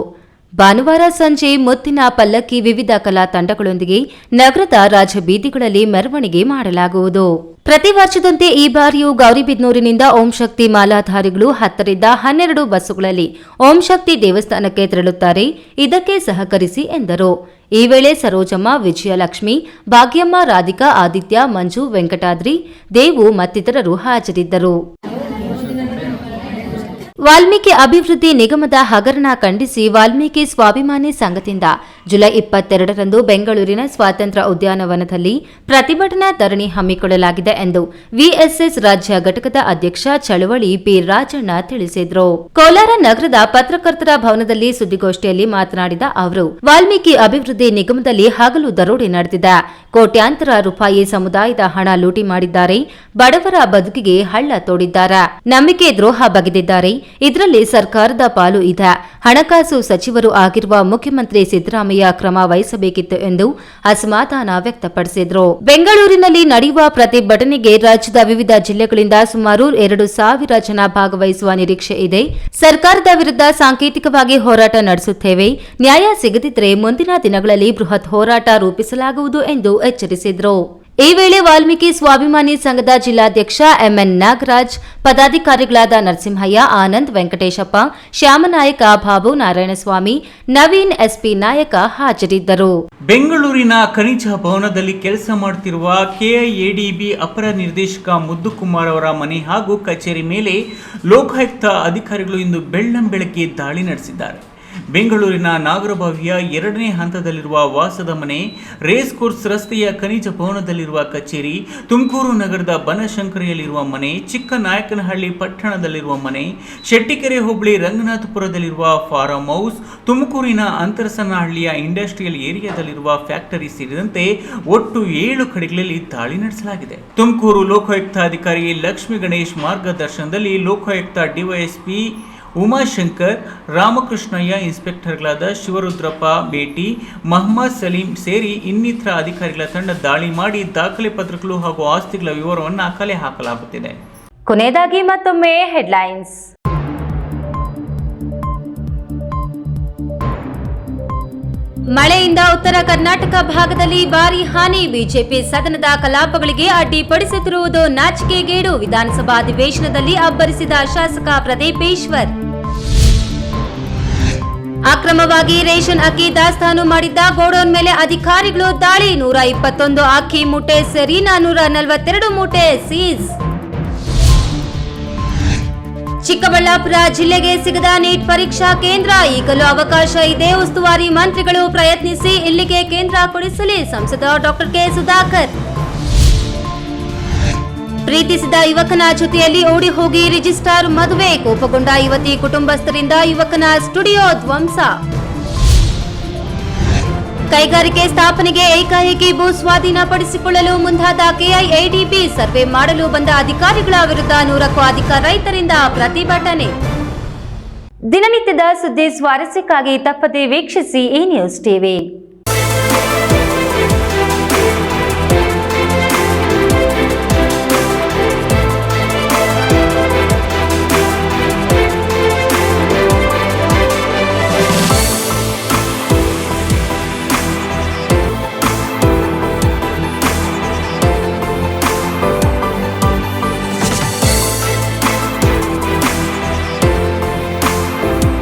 ಭಾನುವಾರ ಸಂಜೆ ಮುತ್ತಿನ ಪಲ್ಲಕ್ಕಿ ವಿವಿಧ ಕಲಾ ತಂಡಗಳೊಂದಿಗೆ ನಗರದ ರಾಜಬೀದಿಗಳಲ್ಲಿ ಮೆರವಣಿಗೆ ಮಾಡಲಾಗುವುದು. ಪ್ರತಿ ವರ್ಷದಂತೆ ಈ ಬಾರಿಯೂ ಗೌರಿಬಿದನೂರಿನಿಂದ ಓಂ ಶಕ್ತಿ ಮಾಲಾಧಾರಿಗಳು 10 ರಿಂದ 12 ಬಸ್ಸುಗಳಲ್ಲಿ ಓಂ ಶಕ್ತಿ ದೇವಸ್ಥಾನಕ್ಕೆ ತೆರಳುತ್ತಾರೆ. ಇದಕ್ಕೆ ಸಹಕರಿಸಿ ಎಂದರು. ಈ ವೇಳೆ ಸರೋಜಮ್ಮ, ವಿಜಯಲಕ್ಷ್ಮಿ, ಭಾಗ್ಯಮ್ಮ, ರಾಧಿಕಾ, ಆದಿತ್ಯ, ಮಂಜು, ವೆಂಕಟಾದ್ರಿ, ದೇವು ಮತ್ತಿತರರು ಹಾಜರಿದ್ದರು. ವಾಲ್ಮೀಕಿ ಅಭಿವೃದ್ಧಿ ನಿಗಮದ ಹಗರಣ ಖಂಡಿಸಿ ವಾಲ್ಮೀಕಿ ಸ್ವಾಭಿಮಾನಿ ಸಂಘದಿಂದ ಜುಲೈ 22ರಂದು ಬೆಂಗಳೂರಿನ ಸ್ವಾತಂತ್ರ್ಯ ಉದ್ಯಾನವನದಲ್ಲಿ ಪ್ರತಿಭಟನಾ ಧರಣಿ ಹಮ್ಮಿಕೊಳ್ಳಲಾಗಿದೆ ಎಂದು ವಿಎಸ್ಎಸ್ ರಾಜ್ಯ ಘಟಕದ ಅಧ್ಯಕ್ಷ ಚಳವಳಿ ಪಿ ರಾಜಣ್ಣ ತಿಳಿಸಿದರು. ಕೋಲಾರ ನಗರದ ಪತ್ರಕರ್ತರ ಭವನದಲ್ಲಿ ಸುದ್ದಿಗೋಷ್ಠಿಯಲ್ಲಿ ಮಾತನಾಡಿದ ಅವರು, ವಾಲ್ಮೀಕಿ ಅಭಿವೃದ್ಧಿ ನಿಗಮದಲ್ಲಿ ಹಗಲು ದರೋಡೆ ನಡೆದಿದೆ. ಕೋಟ್ಯಾಂತರ ರೂಪಾಯಿ ಸಮುದಾಯದ ಹಣ ಲೂಟಿ ಮಾಡಿದ್ದಾರೆ. ಬಡವರ ಬದುಕಿಗೆ ಹಳ್ಳ ತೋಡಿದ್ದಾರೆ. ನಂಬಿಕೆ ದ್ರೋಹ ಬಗೆದಿದ್ದಾರೆ. ಇದರಲ್ಲಿ ಸರ್ಕಾರದ ಪಾಲು ಇದೆ. ಹಣಕಾಸು ಸಚಿವರು ಆಗಿರುವ ಮುಖ್ಯಮಂತ್ರಿ ಸಿದ್ದರಾಮಯ್ಯ ಕ್ರಮ ವಹಿಸಬೇಕಿತ್ತು ಎಂದು ಅಸಮಾಧಾನ ವ್ಯಕ್ತಪಡಿಸಿದರು. ಬೆಂಗಳೂರಿನಲ್ಲಿ ನಡೆಯುವ ಪ್ರತಿಭಟನೆಗೆ ರಾಜ್ಯದ ವಿವಿಧ ಜಿಲ್ಲೆಗಳಿಂದ ಸುಮಾರು 2,000 ಜನ ಭಾಗವಹಿಸುವ ನಿರೀಕ್ಷೆ ಇದೆ. ಸರ್ಕಾರದ ವಿರುದ್ಧ ಸಾಂಕೇತಿಕವಾಗಿ ಹೋರಾಟ ನಡೆಸುತ್ತೇವೆ. ನ್ಯಾಯ ಸಿಗದಿದ್ದರೆ ಮುಂದಿನ ದಿನಗಳಲ್ಲಿ ಬೃಹತ್ ಹೋರಾಟ ರೂಪಿಸಲಾಗುವುದು ಎಂದು ಎಚ್ಚರಿಸಿದರು. ಈ ವೇಳೆ ವಾಲ್ಮೀಕಿ ಸ್ವಾಭಿಮಾನಿ ಸಂಘದ ಜಿಲ್ಲಾಧ್ಯಕ್ಷ ಎಂಎನ್ ನಾಗರಾಜ್, ಪದಾಧಿಕಾರಿಗಳಾದ ನರಸಿಂಹಯ್ಯ, ಆನಂದ್, ವೆಂಕಟೇಶಪ್ಪ, ಶ್ಯಾಮನಾಯಕ, ಬಾಬು, ನಾರಾಯಣಸ್ವಾಮಿ, ನವೀನ್, ಎಸ್ಪಿ ನಾಯಕ ಹಾಜರಿದ್ದರು. ಬೆಂಗಳೂರಿನ ಖನಿಜ ಭವನದಲ್ಲಿ ಕೆಲಸ ಮಾಡುತ್ತಿರುವ ಕೆಐಎಡಿಬಿ ಅಪರ ನಿರ್ದೇಶಕ ಮುದ್ದುಕುಮಾರ್ ಅವರ ಮನೆ ಹಾಗೂ ಕಚೇರಿ ಮೇಲೆ ಲೋಕಾಯುಕ್ತ ಅಧಿಕಾರಿಗಳು ಇಂದು ಬೆಳ್ಳಂಬೆಳಗ್ಗೆ ದಾಳಿ ನಡೆಸಿದ್ದಾರೆ. ಬೆಂಗಳೂರಿನ ನಾಗರಬಾವಿಯ 2ನೇ ಹಂತದಲ್ಲಿರುವ ವಾಸದ ಮನೆ, ರೇಸ್ ಕೋರ್ಸ್ ರಸ್ತೆಯ ಖನಿಜ ಭವನದಲ್ಲಿರುವ ಕಚೇರಿ, ತುಮಕೂರು ನಗರದ ಬನಶಂಕರಿಯಲ್ಲಿರುವ ಮನೆ, ಚಿಕ್ಕನಾಯಕನಹಳ್ಳಿ ಪಟ್ಟಣದಲ್ಲಿರುವ ಮನೆ, ಶೆಟ್ಟಿಕೆರೆ ಹೋಬಳಿ ರಂಗನಾಥಪುರದಲ್ಲಿರುವ ಫಾರಂ ಹೌಸ್, ತುಮಕೂರಿನ ಅಂತರಸನಹಳ್ಳಿಯ ಇಂಡಸ್ಟ್ರಿಯಲ್ ಏರಿಯಾದಲ್ಲಿರುವ ಫ್ಯಾಕ್ಟರಿ ಸೇರಿದಂತೆ ಒಟ್ಟು 7 ಕಡೆಗಳಲ್ಲಿ ದಾಳಿ ನಡೆಸಲಾಗಿದೆ. ತುಮಕೂರು ಲೋಕಾಯುಕ್ತ ಅಧಿಕಾರಿ ಲಕ್ಷ್ಮೀ ಗಣೇಶ್ ಮಾರ್ಗದರ್ಶನದಲ್ಲಿ ಲೋಕಾಯುಕ್ತ ಡಿವೈಎಸ್ಪಿ ಉಮಾಶಂಕರ್, ರಾಮಕೃಷ್ಣಯ್ಯ, ಇನ್ಸ್ಪೆಕ್ಟರ್ಗಳಾದ ಶಿವರುದ್ರಪ್ಪ ಬೇಟಿ, ಮಹಮ್ಮದ್ ಸಲೀಂ ಸೇರಿ ಇನ್ನಿತರ ಅಧಿಕಾರಿಗಳ ತಂಡ ದಾಳಿ ಮಾಡಿ ದಾಖಲೆ ಪತ್ರಗಳು ಹಾಗೂ ಆಸ್ತಿಗಳ ವಿವರವನ್ನು ಕಲೆ ಹಾಕಲಾಗುತ್ತಿದೆ. ಕೊನೆಯದಾಗಿ ಮತ್ತೊಮ್ಮೆ ಹೆಡ್ಲೈನ್ಸ್. ಮಳೆಯಿಂದ ಉತ್ತರ ಕರ್ನಾಟಕ ಭಾಗದಲ್ಲಿ ಭಾರೀ ಹಾನಿ. ಬಿಜೆಪಿ ಸದನದ ಕಲಾಪಗಳಿಗೆ ಅಡ್ಡಿಪಡಿಸುತ್ತಿರುವುದು ನಾಚಿಕೆಗೇಡು. ವಿಧಾನಸಭಾ ಅಧಿವೇಶನದಲ್ಲಿ ಅಬ್ಬರಿಸಿದ ಶಾಸಕ ಪ್ರದೀಪೇಶ್ವರ್. ಅಕ್ರಮವಾಗಿ ರೇಷನ್ ಅಕ್ಕಿ ದಾಸ್ತಾನು ಮಾಡಿದ್ದ ಗೋಡೌನ್ ಮೇಲೆ ಅಧಿಕಾರಿಗಳು ದಾಳಿ. 121 ಅಕ್ಕಿ ಮೂಟೆ ಸೇರಿ 442 ಮೂಟೆ ಸೀಸ್. ಚಿಕ್ಕಬಳ್ಳಾಪುರ ಜಿಲ್ಲೆಗೆ ಸಿಗದ ನೀಟ್ ಪರೀಕ್ಷಾ ಕೇಂದ್ರ, ಈಗಲೂ ಅವಕಾಶ ಇದೆ. ಉಸ್ತುವಾರಿ ಮಂತ್ರಿಗಳು ಪ್ರಯತ್ನಿಸಿ ಇಲ್ಲಿಗೆ ಕೇಂದ್ರ ಕೊಡಿಸಲಿ. ಸಂಸದ ಡಾಕ್ಟರ್ ಕೆ ಸುಧಾಕರ್. ಪ್ರೀತಿಸಿದ ಯುವಕನ ಜೊತೆಯಲ್ಲಿ ಓಡಿ ಹೋಗಿ ರಿಜಿಸ್ಟ್ರಾರ್ ಮದುವೆ, ಕೋಪಗೊಂಡ ಯುವತಿ ಕುಟುಂಬಸ್ಥರಿಂದ ಯುವಕನ ಸ್ಟುಡಿಯೋ ಧ್ವಂಸ. ಕೈಗಾರಿಕೆ ಸ್ಥಾಪನೆಗೆ ಏಕಾಏಕಿ ಭೂ ಸ್ವಾಧೀನಪಡಿಸಿಕೊಳ್ಳಲು ಮುಂದಾದ ಕೆಐಎಡಿಬಿ, ಸರ್ವೆ ಮಾಡಲು ಬಂದ ಅಧಿಕಾರಿಗಳ ವಿರುದ್ಧ 100ಕ್ಕೂ ಅಧಿಕ ರೈತರಿಂದ ಪ್ರತಿಭಟನೆ. ದಿನನಿತ್ಯದ ಸುದ್ದಿ ಸ್ವಾರಸ್ಯಕ್ಕಾಗಿ ತಪ್ಪದೇ ವೀಕ್ಷಿಸಿ ಈ ನ್ಯೂಸ್ ಟಿವಿ.